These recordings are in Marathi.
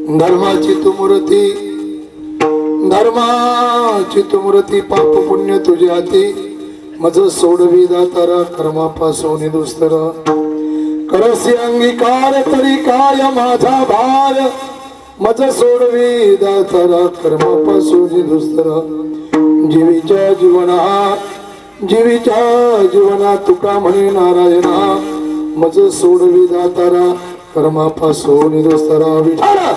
धर्माची तू मूर्ती पाप पुण्य तुझे हाती मज सोडवी दातारा कर्मापासून दुस्तर करसी अंगीकार तरी काय माझा भार मज सोडवी दातारा कर्मापासून दुस्तर जीवीच्या जीवना तुका म्हणे नारायणा मज सोडवी दातारा कर्मापासून दुस्तरा विठाला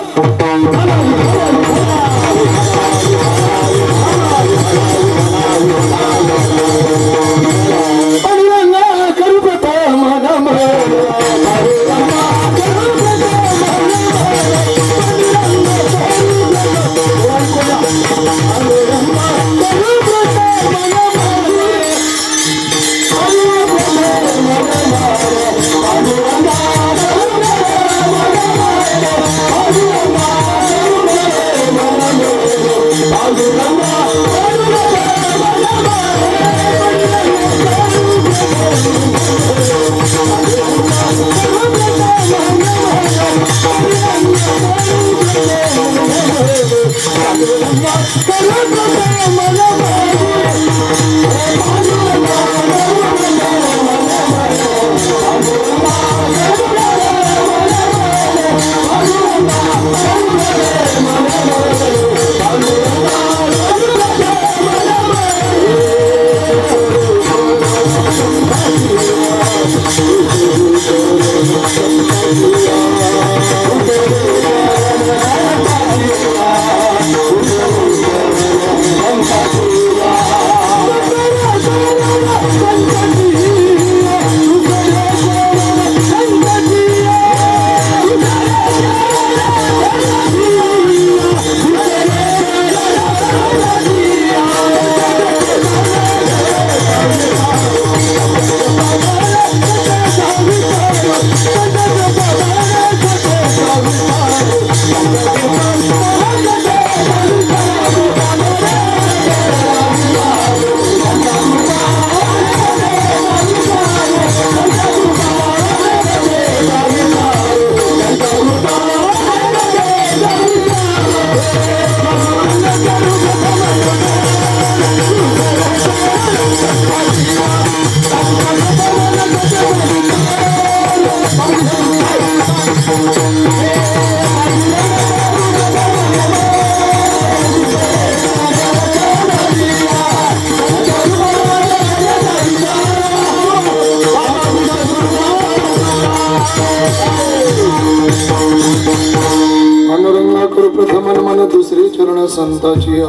दुसरी चरण संताची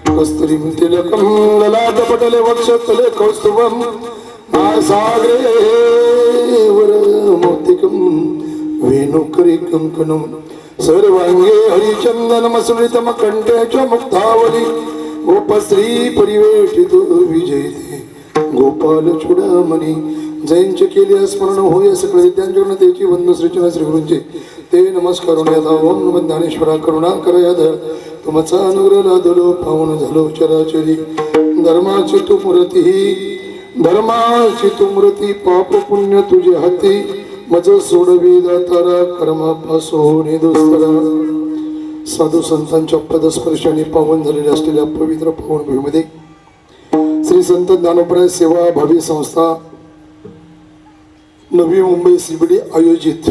कस्तुरी तिलकम ललाट पटले वक्षतले कौस्तुभम सागरे वर मोतिकम वेणुकरी कंकणम सर्वांगे हरिचंदन मसुलितम कंठ्याच्या मुक्तावली गोपश्री परिवेशित विजयते गोपाल चुडामणी जैनचे केले स्मरण होय सकळ विद्यांच्या त्याची वंदन श्रीचना श्री गुरूंचे ते नमस्कार ओम ज्ञानेश्वरा करुणा करयाद तुमचा अनुग्रह लादलो पावन झालो चराचरी धर्माची तू मूर्ती पाप पुण्य तुझे हाती मज सोडवी दातारा कर्मापासून दुस्तरा साधू संतांच्या पदस्पर्शाने पावन झालेल्या असलेल्या पवित्र पावन भूमीमध्ये श्री संत ज्ञानोपराय सेवा भावी संस्था नवी मुंबई सीबीडी आयोजित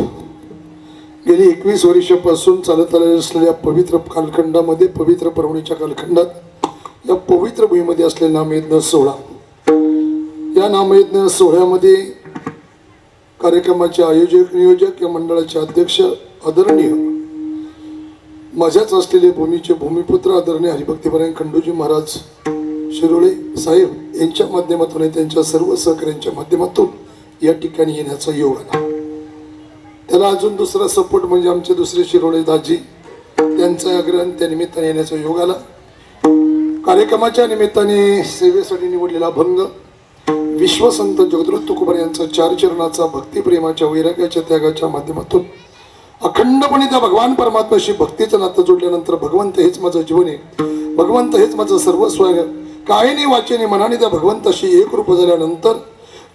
गेली 21 वर्षापासून चालत आलेल्या असलेल्या पवित्र कालखंडामध्ये पवित्र पर्वणीच्या कालखंडात या पवित्र भूमीमध्ये असलेला नामयज्ञ सोहळा या नामयज्ञ सोहळ्यामध्ये कार्यक्रमाचे आयोजक नियोजक या मंडळाचे अध्यक्ष आदरणीय माझ्याच असलेले भूमीचे भूमिपुत्र आदरणीय हरिभक्तीपरायण खंडूजी महाराज शिरोळे साहेब यांच्या माध्यमातून आणि त्यांच्या सर्व सहकार्यांच्या माध्यमातून या ठिकाणी येण्याचा योग आला. त्याला अजून दुसरा सपोर्ट म्हणजे आमचे दुसरे शिरोळे दाजी त्यांचा आग्रह त्या निमित्ताने येण्याचा योग आला. कार्यक्रमाच्या निमित्ताने सेवेसाठी निवडलेला भंग विश्वसंत जगद्गुरु तुकोबार यांचा 4 चरणाचा भक्तिप्रेमाच्या वैराग्याच्या त्यागाच्या माध्यमातून अखंडपणे त्या भगवान परमात्म्याशी भक्तीचं नातं जोडल्यानंतर भगवंत हेच माझं जीवन आहे, भगवंत हेच माझं सर्वस्व आहे, कायने वाचेने मनाने त्या भगवंताशी एक रूप झाल्यानंतर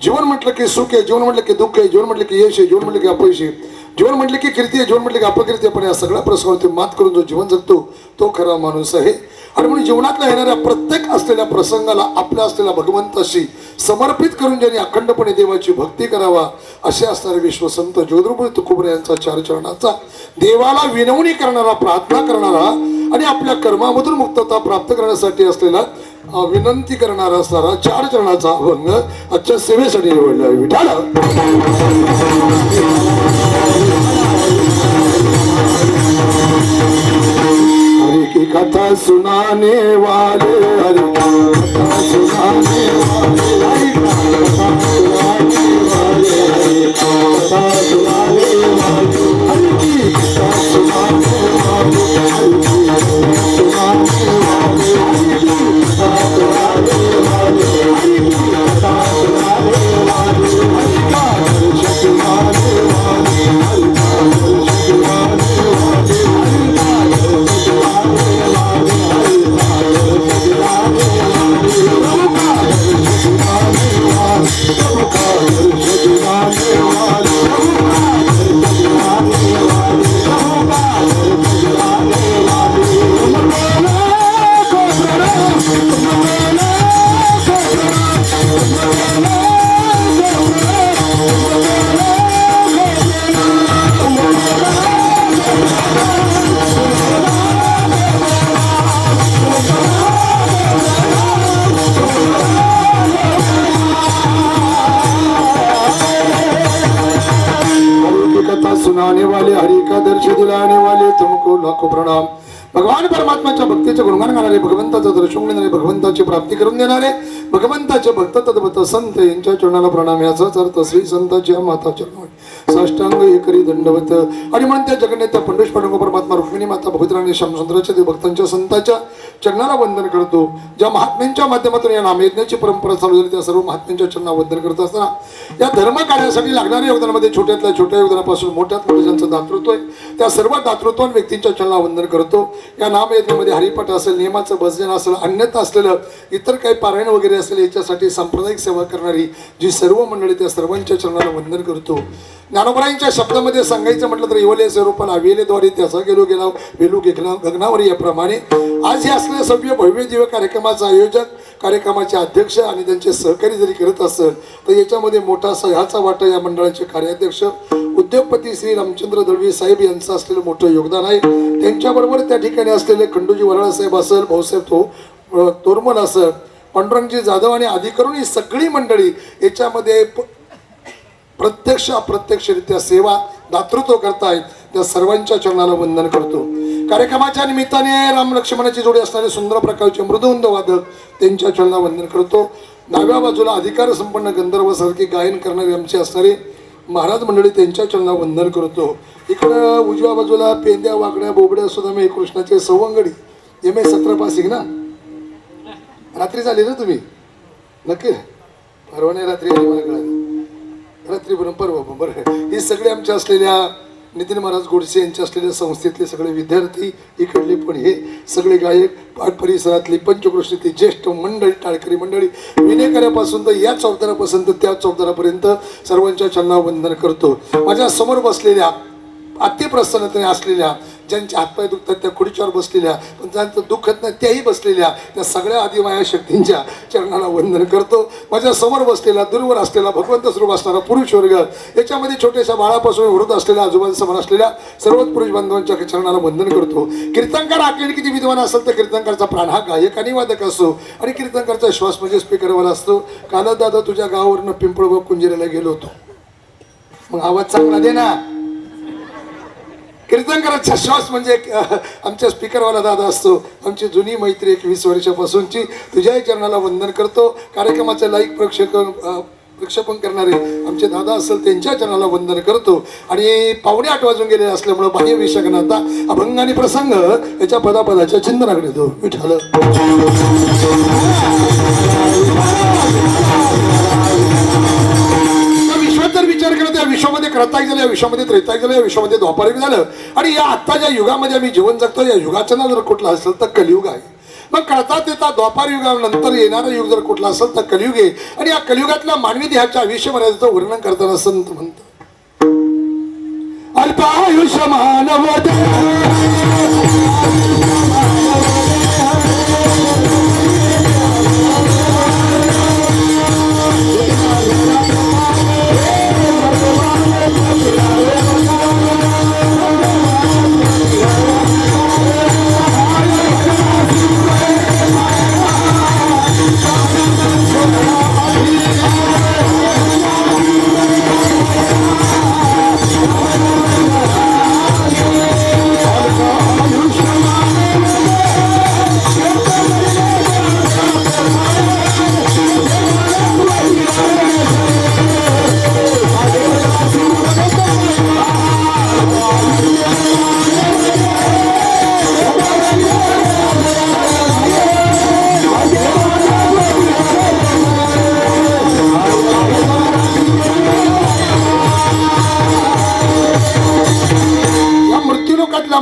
जीवन म्हटलं की सुख आहे, जीवन म्हटलं की दुःख आहे, जीवन म्हटलं की यश आहे, जीवन म्हटलं की अपयश आहे, जीवन म्हटले की कीर्ती आहे, जीवन म्हटले की अपकीर्ती आहे, पण या सगळ्या प्रसंगावरती मात करून जो जीवन जगतो तो खरा माणूस आहे. आणि म्हणून जीवनातल्या येणाऱ्या प्रत्येक असलेल्या प्रसंगाला आपल्या असलेल्या भगवंताशी समर्पित करून ज्यांनी अखंडपणे देवाची भक्ती करावा असे असणारे विश्वसंत ज्योतिर्मय तुकोबरा यांचा चार चरणाचा देवाला विनवणी करणारा, प्रार्थना करणारा आणि आपल्या कर्मामधून मुक्तता प्राप्त करण्यासाठी असलेला विनंती करणारा असणारा चार चरणाचा अभंग आजच्या सेवेसाठी निवडला आहे. विठाल हरि की कथा सुनाने वाले, हरि की कथा सुनाने वाले, हरि की कथा सुनाने वाले, हरि की कथा सुनाने वाले, हरि की कथा सुनाने वाले, हरि की कथा सुनाने वाले, हरि की कथा सुनाने वाले, हरि की कथा सुनाने वाले, हरि का दर्शन सुनाने वाले, हरि का दर्शन सुनाने वाले, हरि का दर्शन सुनाने वाले, हरि का दर्शन सुनाने वाले, प्रभु का दर्शन सुनाने वाले, प्रभु का दर्शन सुनाने वाले, प्रभु का दर्शन सुनाने वाले, प्रभु का दर्शन सुनाने वाले, कथा सुनाने वाले, हरि का दर्शन दिलाने वाले, तुमको लाखो प्रणाम. भगवान परमात्माच्या भक्तीचे गुणगान गाणारे, भगवंताचं दर्शन घेणारे, भगवंताची प्राप्ती करून देणारे, भगवंताचे भक्त तद्भक्त संत यांच्या चरणाला प्रणाम. याचाच अर्थ श्री संतांच्या माता चरण साष्टांग एकरी दंडवत. आणि म्हणून त्या जगन्नेत्या पंडुष पांडुरंग परमात्मा रुक्मिणी माता भगवंतराणी श्यामसुंदराच्या ते भक्तांच्या संतांच्या चरणाला वंदन करतो. ज्या महात्म्यांच्या माध्यमातून या नामयज्ञाची परंपरा चालू झाली त्या सर्व महात्म्यांच्या चरणाला वंदन करत असताना या धर्म कार्यासाठी लागणाऱ्या योगदानामध्ये छोट्यातल्या छोट्या योगदानापासून मोठ्यात मोठं ज्यांचं दातृत्व आहे त्या सर्व दातृत्वान व्यक्तींच्या चरणाला वंदन करतो. या नामयज्ञामध्ये हरिपाठ असेल, नियमाचं भजन असेल, अन्यथा असलेलं इतर काही पारायण वगैरे असेल याच्यासाठी सांप्रदायिक सेवा करणारी जी सर्व मंडळी त्या सर्वांच्या चरणाला वंदन करतो. ज्ञानोबरायांच्या शब्दामध्ये सांगायचं म्हटलं तर येवले स्वरूपाला वेलेद्वारे त्याचा गेलो गेला वेलू घेतला गगनावर. याप्रमाणे आज हे असलेल्या सभ्य भव्य दिव्य कार्यक्रमाचा आयोजक, कार्यक्रमाचे अध्यक्ष आणि त्यांचे सहकारी जरी करत असेल तर याच्यामध्ये मोठा ह्याचा वाटा या मंडळाचे कार्याध्यक्ष उद्योगपती श्री रामचंद्र दळवी साहेब यांचं असलेलं मोठं योगदान आहे. त्यांच्याबरोबर त्या ठिकाणी असलेले खंडूजी वराळ साहेब असेल, भाऊसाहेब तोरमल असेल, पांडुरंगजी जाधव आणि अधिकरून ही सगळी मंडळी याच्यामध्ये प्रत्यक्ष अप्रत्यक्षरित्या सेवा दातृत्व करतायत. त्या सर्वांच्या चरणाला वंदन करतो. कार्यक्रमाच्या निमित्ताने राम लक्ष्मणाची जोडी असणारे सुंदर प्रकारचे मृदुंद वादक त्यांच्या चरणाला वंदन करतो. डाव्या बाजूला अधिकार संपन्न गंधर्वासारखे गायन करणारे आमचे असणारे महाराज मंडळी त्यांच्या चरणाला वंदन करतो. इकडं उजव्या बाजूला पेंद्या वाकड्या बोबड्या सुद्धा मी कृष्णाचे सवंगडी MA 17 पासिंग ना. रात्री झाली ना तुम्ही नक्की परवा नाही रात्री आली मला कळालं. रात्री बरं परवा बरं. हे सगळे आमच्या असलेल्या नितीन महाराज गोडसे यांच्या असलेल्या संस्थेतले सगळे विद्यार्थी, इकडले पण हे सगळे गायक, पाठ परिसरातली पंचकृष्णातली ज्येष्ठ मंडळी, टाळकरी मंडळी, विनेकऱ्यापासून तर या चौदारापासून तर त्या चौदारापर्यंत सर्वांच्या चरणाला वंदन करतो. माझ्या समोर बसलेल्या अतिप्रसन्नतेने असलेल्या, ज्यांचे हातपाय दुखतात त्या खुर्चीवर बसलेल्या, पण ज्यांचं दुखत नाही त्याही बसलेल्या त्या सगळ्या आदिमाया शक्तींच्या चरणाला वंदन करतो. माझ्या समोर बसलेला दूरवर असलेला भगवंत स्वरूप असणारा पुरुष वर्ग, याच्यामध्ये छोट्याशा बाळापासून वृद्ध असलेल्या आजोबांसमोर असलेल्या सर्वच पुरुष बांधवांच्या चरणाला वंदन करतो. कीर्तनकार आखलेली किती विद्वान असेल तर कीर्तनकारचा प्राण हा गायक आणि वादक असतो आणि कीर्तनकारचा श्वास म्हणजे स्पीकरवाला असतो. कालच दादा तुझ्या गावावरनं पिंपळगाव कुंजिऱ्याला गेलो होतो, मग आवाज चांगला दे ना. कीर्तनकाराचा श्वास म्हणजे आमच्या स्पीकरवाला दादा असतो. आमची जुनी मैत्री 21 वर्षापासूनची. तुझ्याही चरणाला वंदन करतो. कार्यक्रमाचं लाईक प्रक्षेपण करणारे आमचे दादा असेल त्यांच्या चरणाला वंदन करतो. आणि 7:45 वाजून गेले असल्यामुळे बाह्य विषयात अभंग आणि प्रसंग याच्या पदापदाच्या चिंतनाकडे येतो. विठाल जर विचार केला त्या विश्वामध्ये क्रतायुग झालं, या विश्वामध्ये त्रेतायुग झालं, या विश्वामध्ये द्वापारयुग झालं आणि या आत्ताच्या युगामध्ये आम्ही जीवन जगतो या युगाचं नाव जर कुठलं असेल तर कलियुग आहे. मग कळतात येता द्वापार युगानंतर येणारा युग जर कुठला असेल तर कलियुग आहे. आणि या कलियुगातल्या मानवी देहाच्या आयुष्य मर्यादेचं वर्णन करताना संत म्हणतात अल्पायुष्य मानव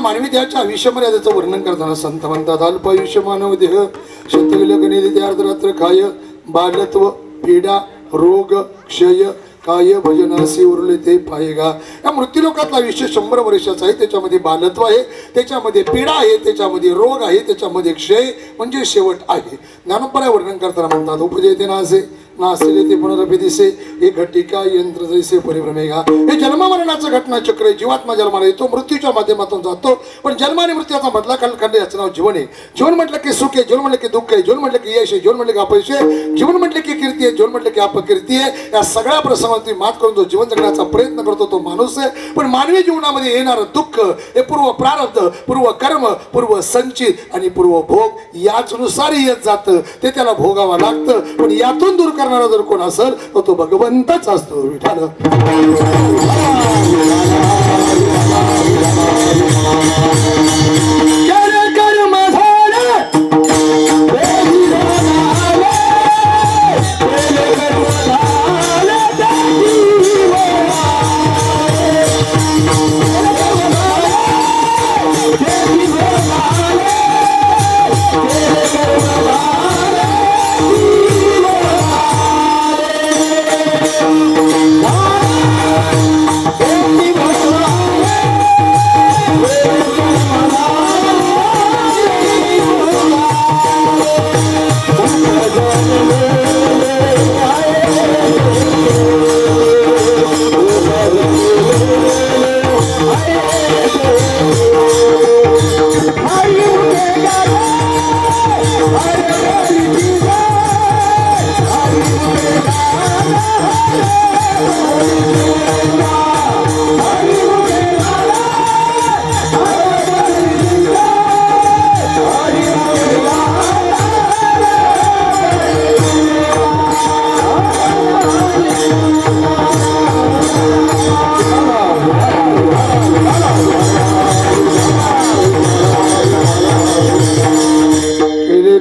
मानवी देहाच्या आयुष्य मर्यादेचं वर्णन करताना संत म्हणतात अल्पायुष्य मानव देह शतविलगणे ते अर्धरात्र काय बालत्व पीडा रोग क्षय काय भजनासी उरले ते पाहेगा. या मृत्यूलोकातला आयुष्य 100 वर्षाचा आहे. त्याच्यामध्ये बालत्व आहे, त्याच्यामध्ये पीडा आहे, त्याच्यामध्ये रोग आहे, त्याच्यामध्ये क्षय म्हणजे शेवट आहे. ज्ञानोबराय वर्णन करताना म्हणतात उपजयते नासे नासले ते पुनरपि दिसे हे घटिका यंत्र जैसे परिभ्रमेगा. हे जन्ममरणाचं घटना चक्र आहे. जीवात्मा जन्माला येतो, मृत्यूच्या माध्यमातून जातो, पण जन्म आणि मृत्यूचा मधला कालखंड याचं नाव जीवन आहे. जीवन म्हटलं की सुख आहे, जीवन म्हटलं की दुःख आहे, जीवन म्हटलं की यश आहे, जीवन म्हटलं की अपयश आहे, जीवन म्हटलं की कीर्ती आहे, जीवन म्हटलं की अपकीर्ती आहे. या सगळ्या प्रसंगातून मात करून जो जीवन जगण्याचा प्रयत्न करतो तो माणूस आहे. पण मानवी जीवनामध्ये येणारं दुःख हे पूर्व प्रारब्ध, पूर्व कर्म, पूर्व संचित आणि पूर्व भोग याच नुसार येत जातं. ते त्याला भोगावं लागतं. पण यातून दूर करणारा जर कोण असेल तर तो भगवंतच असतो. विठाल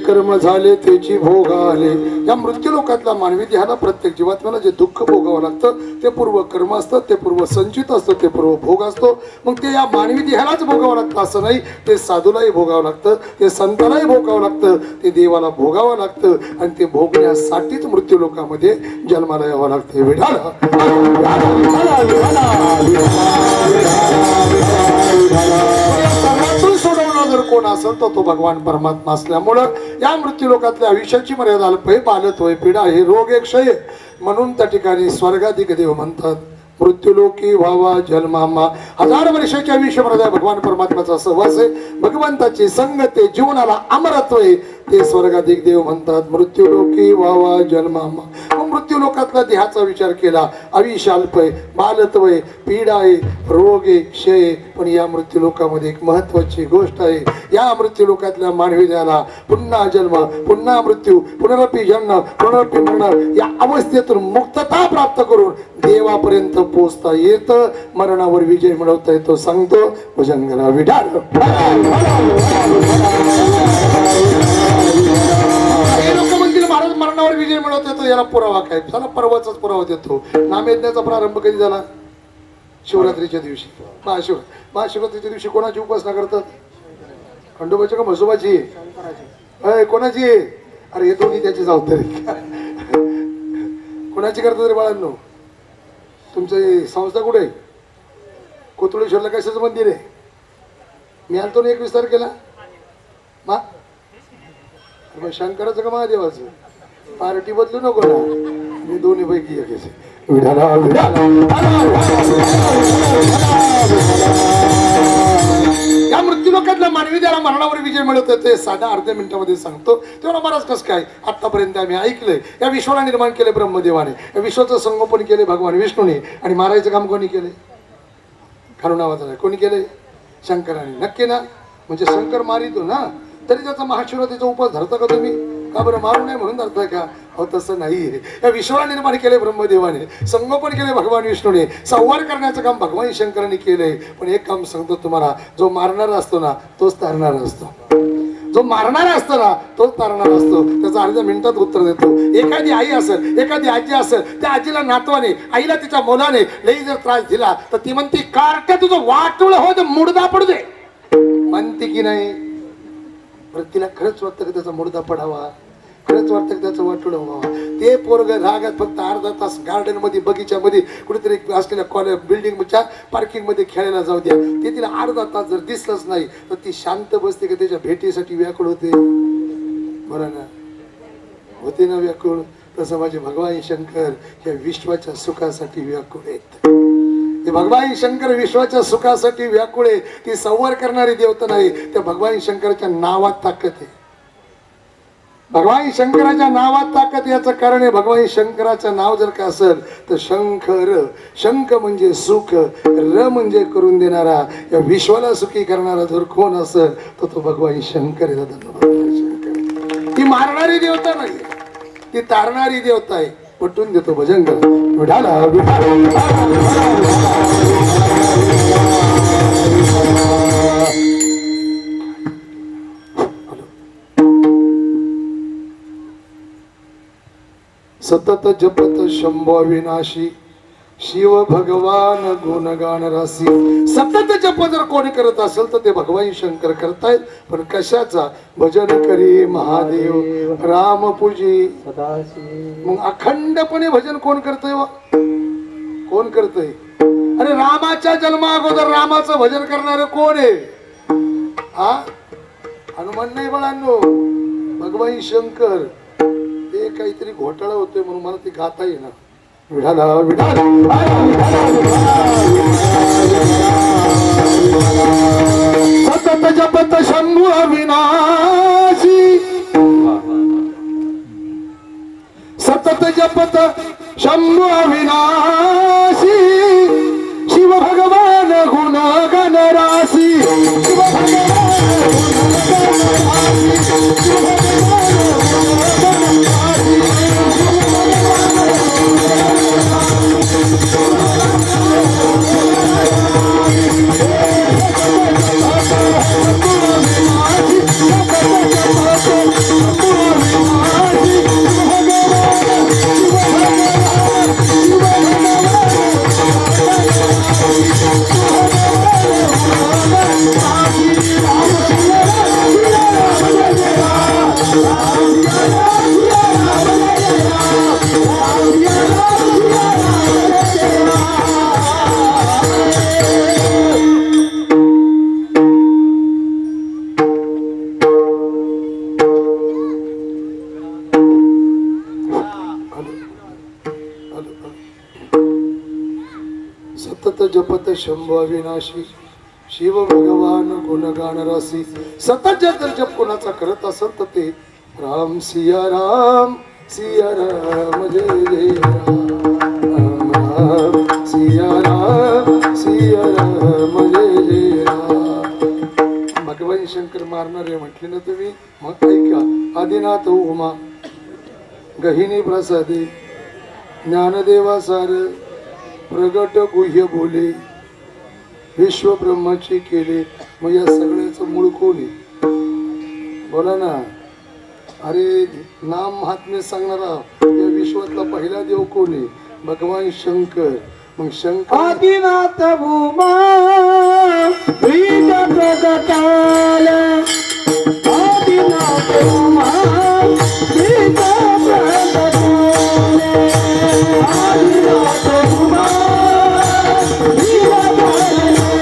कर्म झाले त्याची भोग आले. या मृत्यू लोकातल्या मानवी देहाला प्रत्येक जीवात्म्याला जे दुःख भोगावं लागतं ते पूर्व कर्म असतं, ते पूर्व संचित असतं, ते पूर्व भोग असतो. मग ते या मानवी देहालाच भोगावं लागतं असं नाही. ते साधूलाही भोगावं लागतं, ते संतालाही भोगावं लागतं, ते देवाला भोगावं लागतं आणि ते भोगण्यासाठीच मृत्यू लोकामध्ये जन्माला यावं लागतं. विढाल सोडवणं जर कोण असेल तर तो भगवान परमात्मा असल्यामुळं या मृत्यू लोकातल्या आयुष्याची मर्यादा अल्प आहे, बालत्व आहे, पीडा आहे, रोग आहे, क्षय. म्हणून त्या ठिकाणी स्वर्गाधिक देव म्हणतात मृत्यूलोकी व्हावा जन्मामा. 1000 वर्षाच्या आयुष्य मर्यादा भगवान परमात्म्याचा सहवास आहे, भगवंताची संगत आहे, जीवनाला अमरत्व आहे. ते स्वर्गाधिक देव म्हणतात मृत्यूलोकी व्हावा जन्मामा. मृत्यू लोकातला देहाचा विचार केला आयुष्य अल्प आहे, बालत्व आहे, पीडा आहे, रोग आहे, क्षय आहे. पण या मृत्यू लोकामध्ये एक महत्वाची गोष्ट आहे. या मृत्यू लोकातल्या मानवी देहाला पुन्हा जन्म, पुन्हा मृत्यू, पुनरपि जन्म, पुनरपि मरण या अवस्थेतून मुक्तता प्राप्त करून देवापर्यंत पोहोचता येतं, मरणावर विजय मिळवता येतो. सांगतो भजन करा विठाल. लोक म्हणतील महाराज मरणावर विजय मिळवता येतो, याला पुरावा काय? चला परवाचाच पुरावा देतो. नामयज्ञाचा प्रारंभ कधी झाला? शिवरात्रीच्या दिवशी. महाशिवरात्रीच्या दिवशी कोणाची उपासना करतात? खंडोबाची का म्हसोबाची? कोणाची? अरे हे दोन्ही त्याची जबाबदारी. कोणाची करतात रे बाळांनो? तुमची संस्था कुठे? कोथळेश्वरला कशाचं मंदिर आहे? मी आणतो ना 21 तारखेला मग शंकराचं का महादेवाचं? पार्टी बदलू नको ना, मी दोन्ही पैकी एक आहे. या मृत्यू लोकातल्या मानवी त्याला मरणावर विजय मिळत ते साधा अर्ध्या मिनिटामध्ये सांगतो. तेवढा बराच कसं काय आतापर्यंत आम्ही ऐकलंय. या विश्वाला निर्माण केले ब्रह्मदेवाने, या विश्वाचं संगोपन केले भगवान विष्णूने, आणि मारायचं काम कोणी केले? खानू नावाचा नाही, कोणी केले? शंकराने. नक्की ना? म्हणजे शंकर मारितो ना, तरी त्याचा महाशिवरात्रीचा उपास धरता का तुम्ही? का बरं मारू नये म्हणून धरताय का? हो तसं नाही. या विश्वाला निर्माण केले ब्रह्मदेवाने, संगोपन केले भगवान विष्णूने, संवार करण्याचं काम भगवान शंकराने केलंय. पण एक काम सांगतो तुम्हाला, जो मारणारा असतो ना तोच तारणारा असतो. जो मारणारा असतो ना तोच तारणारा असतो. त्याचा अर्ध्या मिनिटात उत्तर देतो. एखादी आई असेल, एखादी आजी असेल, त्या आजीला नातवाने, आईला तिच्या मुलाने लई जर त्रास दिला तर ती म्हणती कार्ट्या तुझं वाटोळ हो दे, मुडदा पडू दे, म्हणते की नाही? तिला खरंच वाटतं की त्याचा मुडदा पडावा, खरंच वाटतं की त्याचं वाटोळ व्हावं. ते पोरग रागात फक्त अर्धा तास गार्डन मध्ये, बगीच्यामध्ये, कुठेतरी असलेल्या कॉलेज बिल्डिंगच्या पार्किंग मध्ये खेळायला जाऊ द्या. ते तिला अर्धा तास जर दिसलंच नाही तर ती शांत बसते की त्याच्या भेटीसाठी व्याकुळ होते. बरं ना? होते ना व्याकुळ? तसं माझे भगवान शंकर या विश्वाच्या सुखासाठी व्याकुळ आहेत. ते भगवान शंकर विश्वाच्या सुखासाठी व्याकुळ आहे. ती संवार करणारी देवता नाही, त्या भगवान शंकराच्या नावात ताकद आहे. भगवान शंकराच्या नावात ताकद. याचं कारण आहे भगवान शंकराचं नाव जर का असेल तर शंकर, शंख म्हणजे सुख, र म्हणजे करून देणारा, या विश्वाला सुखी करणारा जर कोण असेल तर तो भगवान शंकर आहे. ती मारणारी देवता नाही, ती तारणारी देवता आहे. पटवून देतो भजन करा. विठाला सतत जपत शंभो विनाशी, शिव भगवान गुणगान रासी. सतत जप जर कोणी करत असेल तर ते भगवान शंकर करतायत. पण कशाचा? भजन करी महादेव राम पूजी सदाशिव. मग अखंडपणे भजन कोण करतय? कोण करतय? अरे रामाच्या जन्मा अगोदर रामाचं भजन करणारे कोण आहे? हा हनुमान नाही बाळांनो, भगवान शंकर. ते काहीतरी घोटाळा होतोय म्हणून मला ती गाता येणार. विठाला विठाला सतत जपत शंभू अविनाशी, सतत जपत शंभू अविनाशी, शिव भगवान गुणगान रासी. शिव भगवान सतत जपत शंभू अविनाशी, शिव भगवान गुणगान रासी. सतत जर जप कोणाचा करत असेल तर ते राम सिया राम, सिया राम जय जय राम, राम सिया राम, सिया राम जय जय राम. भगवान शंकर मारणारे म्हटले ना तुम्ही, मग ऐका. आदिनाथ उमा, गहिनी प्रसादे, ज्ञानदेवा सार, प्रगट गुह्य बोले, विश्व ब्रह्माची केले. मग या सगळ्याचं मूळ कोणी? बोला ना. अरे नाम महात्म्य सांगणारा या विश्वातला पहिला देव कोणी? भगवान शंकर. मग शंकर आदिनाथ भूमा बीज प्रगटाल, आदिनाथ भूमा बीज प्रगटाल, आदिनाथ भूमा बीज प्रगटाल.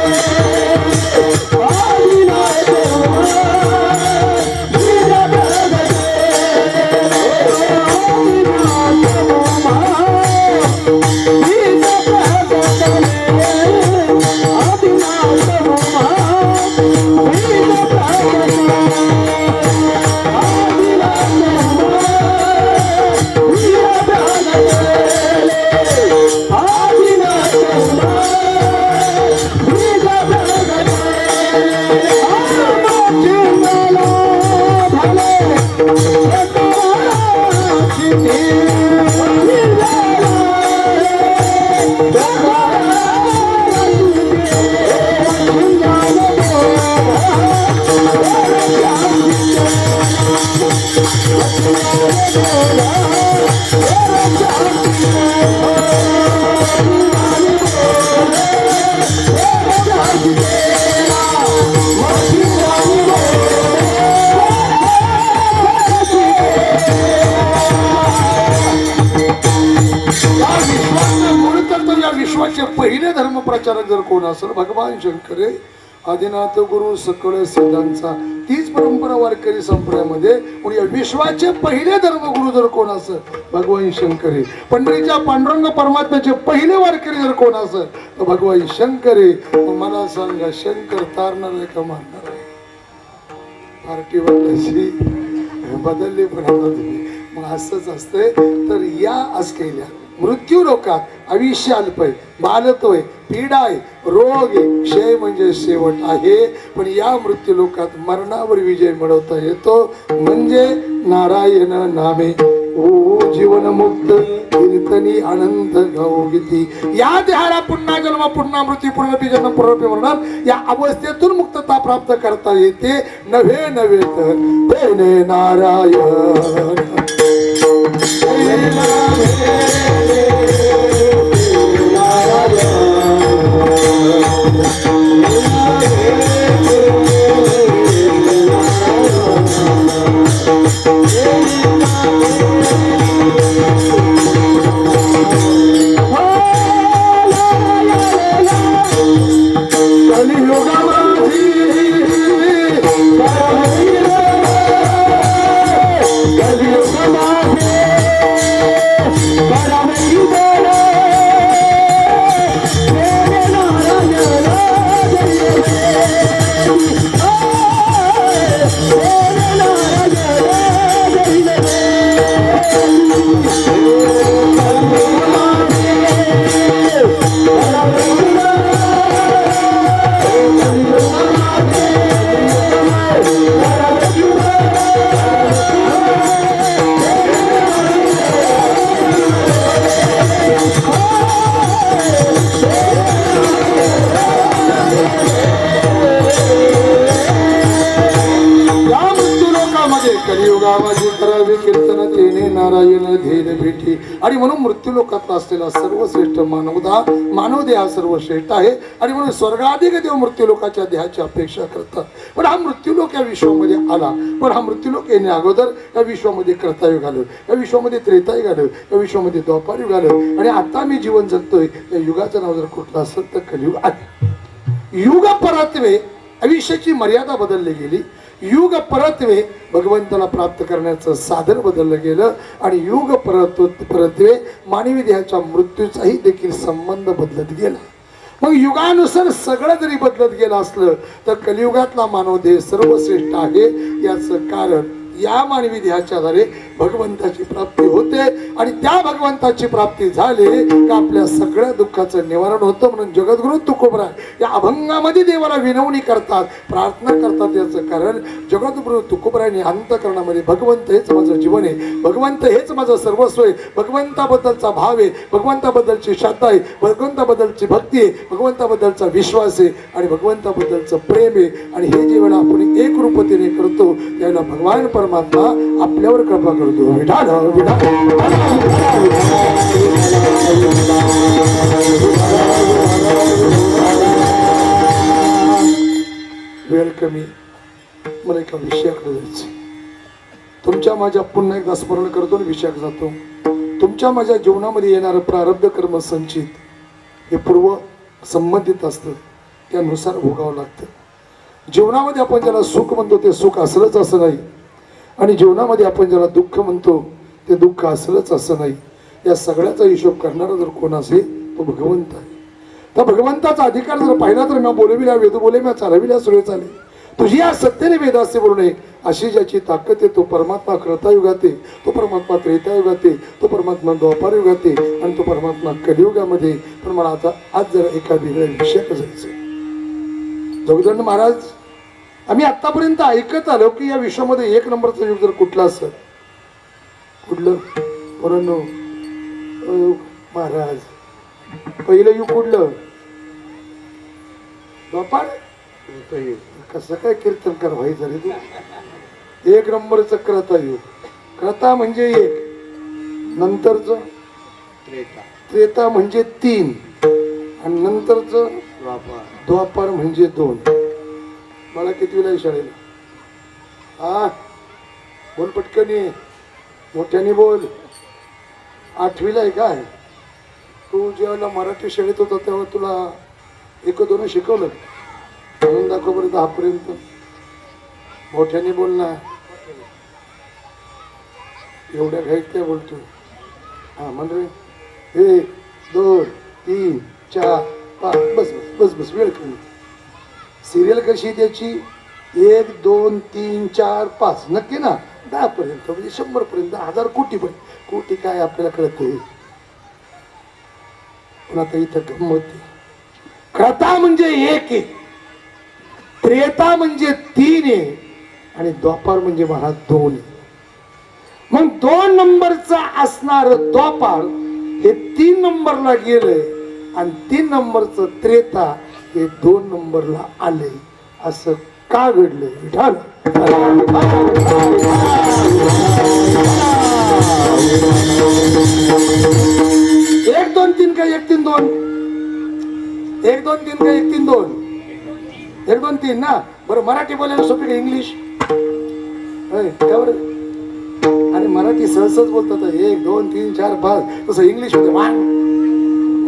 विश्वाचे पहिले धर्मप्रचारक जर कोण असेल भगवान शंकर आहे. आदिनाथ गुरु सकळ सिद्धांचा तीच परंपरा वारकरी संप्रदायामध्ये. या विश्वाचे पहिले धर्मगुरु जर कोण असेल भगवान शंकर आहे. पंढरीच्या पांडुरंग परमात्म्याचे पहिले वारकरी जर कोण असेल तर भगवान शंकर आहे. मला सांगा शंकर तारणार आहे का मारणार आहे? पार्टी वाटायची बदलली पण आता तुम्ही. मग असंच असतंय. तर या असलेल्या मृत्यू लोकात आयुष्य अल्प आहे, बालत्व आहे, पीडा आहे, रोग आहे, क्षय म्हणजे शेवट आहे. पण या मृत्यू लोकात मरणावर विजय मिळवता येतो म्हणजे नारायण नामे ओ जीवन मुक्त कीर्तनी अनंत गौगीती. या देहाला पुन्हा जन्म पुन्हा मृत्यू पुनरपी जन्म पुनरपी मरणार या अवस्थेतून मुक्तता प्राप्त करता येते. नव्हे नव्हे तर तेने नारायण कलियुगामध्ये करावे कीर्तन तेने नारायण धेर भेटी. आणि म्हणून मृत्यू लोकात असलेला सर्वश्रेष्ठ मानव देह हा सर्वश्रेष्ठ आहे. आणि म्हणून स्वर्गाधिक देव मृत्यू लोकाच्या देहाची अपेक्षा करतात. पण हा मृत्यू लोक या विश्वामध्ये आला. पण हा मृत्यू लोक येणे अगोदर या विश्वामध्ये कर्तायुग आलं, या विश्वामध्ये त्रेतायुग आलं, या विश्वामध्ये द्वापारयुग आलं. आणि आता मी जीवन जगतोय या युगाचं नाव जर कुठलं असेल तर कलियुग आहे. युग परत्वे आयुष्याची मर्यादा बदलली गेली. युग परत्वे भगवंताला प्राप्त करण्याचं साधन बदललं गेलं. आणि युग परत्वे मानवी देहाच्या मृत्यूचाही देखील संबंध बदलत गेला. मग युगानुसार सगळं जरी बदलत गेलं असलं तर कलियुगातला मानव देह सर्वश्रेष्ठ आहे. याचं कारण या मानवी देहाच्या आधारे भगवंताची प्राप्ती होते. आणि त्या भगवंताची प्राप्ती झाली का आपल्या सगळ्या दुःखाचं निवारण होतं. म्हणून जगद्गुरु तुकोबराय या अभंगामध्ये देवाला विनवणी करतात, प्रार्थना करतात. याचं कारण जगद्गुरु तुकोबरायांनी अंतःकरणामध्ये भगवंत हेच माझं जीवन आहे, भगवंत हेच माझं सर्वस्व आहे, भगवंताबद्दलचा भाव आहे, भगवंताबद्दलची श्रद्धा आहे, भगवंताबद्दलची भक्ती आहे, भगवंताबद्दलचा विश्वास आहे आणि भगवंताबद्दलचं प्रेम आहे. आणि हे जे वेळा आपण एक रूपतेने करतो त्यावेळेला भगवान परमात्मा आपल्यावर कृपा करतो. विठाल वेळ कमी, मला एका विषयाकडे जायचं. तुमच्या माझ्या पुन्हा एकदा स्मरण करतो आणि विषयाकडे जातो. तुमच्या माझ्या जीवनामध्ये येणारं प्रारब्ध कर्म संचित हे पूर्व संबंधित असतं, त्यानुसार भोगावं लागतं. जीवनामध्ये आपण ज्याला सुख म्हणतो ते सुख असलंच असं नाही. आणि जीवनामध्ये आपण ज्याला दुःख म्हणतो ते दुःख असलंच असं नाही. या सगळ्याचा हिशोब करणारा जर कोण असेल तो भगवंत आहे. त्या भगवंताचा अधिकार जर पाहिला तर मी बोलविल्या वेद बोले मी चालविल्या सुरे चाले. तुझी या सत्तेने वेदासे बोलू नये अशी ज्याची ताकद आहे तो परमात्मा कृतायुगात आहे, तो परमात्मा त्रेतायुगात आहे, तो परमात्मा द्वापार युगात आहे आणि तो परमात्मा कलियुगामध्ये. पण मला आता आज जरा एका वेगळ्या विषयात जायचं. जोगदंड महाराज, आम्ही आतापर्यंत ऐकत आलो की या विश्वामध्ये एक नंबरचं युग जर कुठलं असत, कुठलं पोरांनो? महाराज, पहिलं युग कुठलं? द्वापार. कसं काय कीर्तनकार व्हायचं रे तू? एक नंबरचं क्रता युग. क्रता म्हणजे एक, नंतरच त्रेता म्हणजे 3 आणि नंतरच द्वापार म्हणजे 2. मला कितवीला आहे शाळेला? हा, बोल पटकनी, मोठ्याने बोल. 8वीला आहे काय? तू जेव्हा मराठी शाळेत होता तेव्हा तुला 1-2 शिकवलं म्हणून दाखव बरं 10 पर्यंत. मोठ्याने बोल ना, एवढ्या घाईत काय बोलतो? हा म्हण रे. 1, 2, 3, 4, 5. बस बस बस बस, वेळ कमी. सिरियल कशी त्याची? 1, 2, 3, 4, 5. नक्की ना? 10 पर्यंत म्हणजे 100 पर्यंत, 1000 कोटी पण. कोटी काय आपल्याला कळते? पण आता इथं गंमत आहे. क्रता म्हणजे 1 आहे, त्रेता म्हणजे 3 आहे आणि द्वापार म्हणजे महाराज 2 आहे. मग 2 नंबरचा असणार द्वापार हे 3 नंबरला गेलंय आणि 3 नंबरचं त्रेता हे 2 नंबरला आले. असं का घडलंय? विठाल 1, 2, 3 का 1, 3, 2? 1, 2, 3 का 1, 3, 2? 1, 2, 3 ना. बरं, मराठी बोलायला सोपी का इंग्लिश? का बरं? आणि मराठी सहजच बोलतात 1, 2, 3, 4, 5. तसं इंग्लिश होते 1,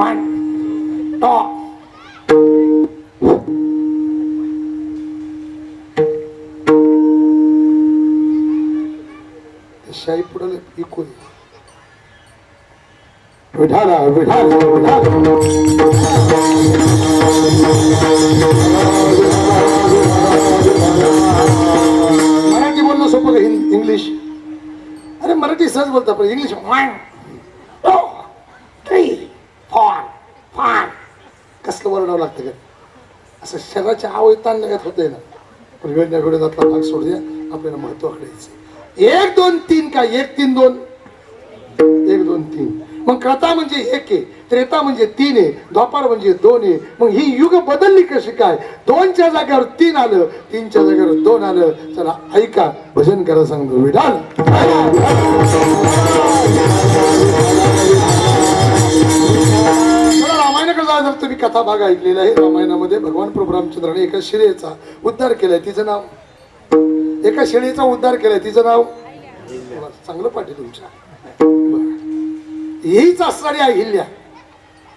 1, 2. शाही पुढे इकून विठाला विठाल मराठी बोलणं सोपं का इंग्लिश? अरे मराठी सहज बोलता पण इंग्लिश 1, 2, 3, 4, 5 कसलं वरडावं लागतं का? असं शरीराच्या आवयतान लगत होतंय ना. पण वेळच्या वेळेतला भाग सोड द्या, आपल्याला महत्वाकडे यायचं. 1, 2, 3 का 1, 3, 2? 1, 2, 3. मग क्रता म्हणजे 1 आहे, त्रेता म्हणजे 3 आहे, द्वापार म्हणजे 2 आहे. मग ही युग बदलली कशी काय? 2च्या जागेवर 3 आलं, 3च्या जागेवर 2 आलं. चला ऐका, भजन करा सांगतो. विठाल रामायणाकडे जा. जर तुम्ही कथा भाग ऐकलेला आहे, रामायणामध्ये भगवान प्रभू रामचंद्राने एका शिळेचा उद्धार केलाय. तिचं नाव, एका शेळीचा उद्धार केलाय, तिचं नाव चांगलं पाठी तुमच्या. हीच असणारी अहिल्या,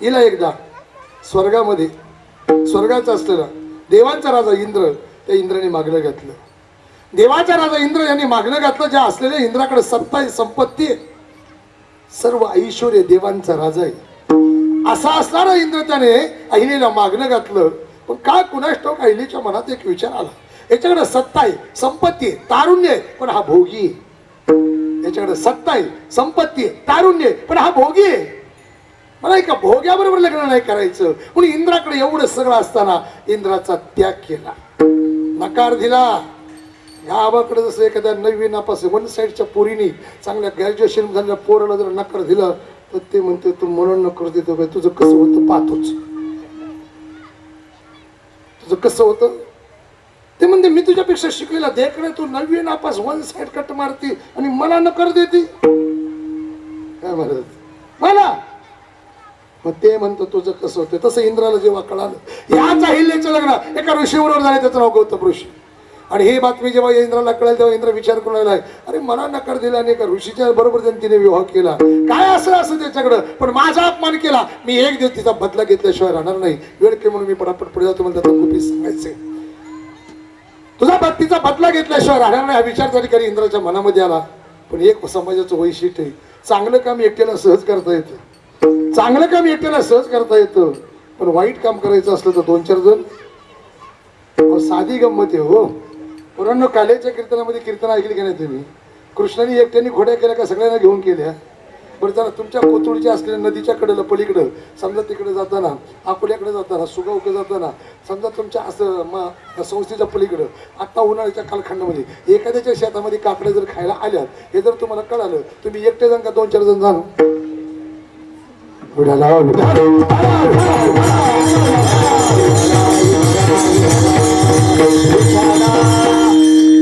हिला एकदा स्वर्गामध्ये, स्वर्गाचं असलेला देवांचा राजा इंद्र, त्या इंद्राने मागणं घातलं. देवाचा राजा इंद्र यांनी मागणं घातलं. ज्या असलेल्या इंद्राकडे सत्ता आहे, संपत्ती आहे, सर्व ऐश्वर्य, देवांचा राजा आहे. असा असणारा इंद्र त्याने अहिलेला मागणं घातलं. पण काय कुणास ठाऊक अहिलेच्या मनात एक विचार आला, याच्याकडे सत्ता आहे, संपत्ती आहे, तारुण्य आहे, पण हा भोगी आहे. याच्याकडे सत्ता आहे, संपत्ती आहे, तारुण्य आहे, पण हा भोगी आहे. मला एका भोग्याबरोबर लग्न नाही करायचं. म्हणून इंद्राकडे एवढं सगळं असताना इंद्राचा त्याग केला, नकार दिला. गावाकडे जसं एखाद्या नवीन नापास 1 साईडच्या पोरीने चांगल्या ग्रॅज्युएशन झालेल्या पोराला जर नकार दिला तर ते म्हणते तू म्हणून नकार देतो काय? तुझं कसं होतं पाहतोच, तुझं कसं होतं ते म्हणते. मी तुझ्यापेक्षा शिकलेला देखणे, तू 9वी नापास 1 साईड कट मारती आणि मला नकार देते काय म्हणत मला? मग ते म्हणतो तुझं कसं होतं. तसं इंद्राला जेव्हा कळालं याच अहिल्याचं लग्न एका ऋषीबरोबर झाले, त्याचं नाव गौतम ऋषी. आणि ही बातमी जेव्हा इंद्राला कळाली तेव्हा इंद्र विचार करू लागला, अरे मला नकार दिला नाही का? ऋषीच्या बरोबर त्यांनी तिने विवाह केला, काय असं त्याच्याकडं, पण माझा अपमान केला. मी एक दिवस तिचा बदला घेतल्याशिवाय राहणार नाही. वेळ के म्हणून मी पटापट पुढे जातो. मला त्याचा खूप सांगायचंय, तुझा तिचा बदला घेतल्याशिवाय राहणार नाही हा विचार जरी कधी इंद्राच्या मनामध्ये आला. पण एक समाजाचं वैशिष्ट्य आहे, चांगलं काम एकट्याला सहज करता येतं, चांगलं काम एकट्याला सहज करता येतं, पण वाईट काम करायचं असलं तर 2-4 जण अहो, साधी गंमत आहे हो. पुराण काल्याच्या कीर्तनामध्ये कीर्तन ऐकली की नाही तुम्ही? कृष्णाने एकट्याने घोड्या केल्या का सगळ्यांना घेऊन केल्या? बरं जरा तुमच्या कोथरूडच्या असलेल्या नदीच्या कडेला पलीकडं समजा तिकडे जाताना अकोल्याकडे जाताना सुगावकडे जाताना समजा तुमच्या असं संस्थेच्या पलीकडं आत्ता उन्हाळ्याच्या कालखंडामध्ये एखाद्याच्या शेतामध्ये काकडे जर खायला आल्यात हे जर तुम्हाला कळालं तुम्ही एकटे जण का 2-4 जण जाण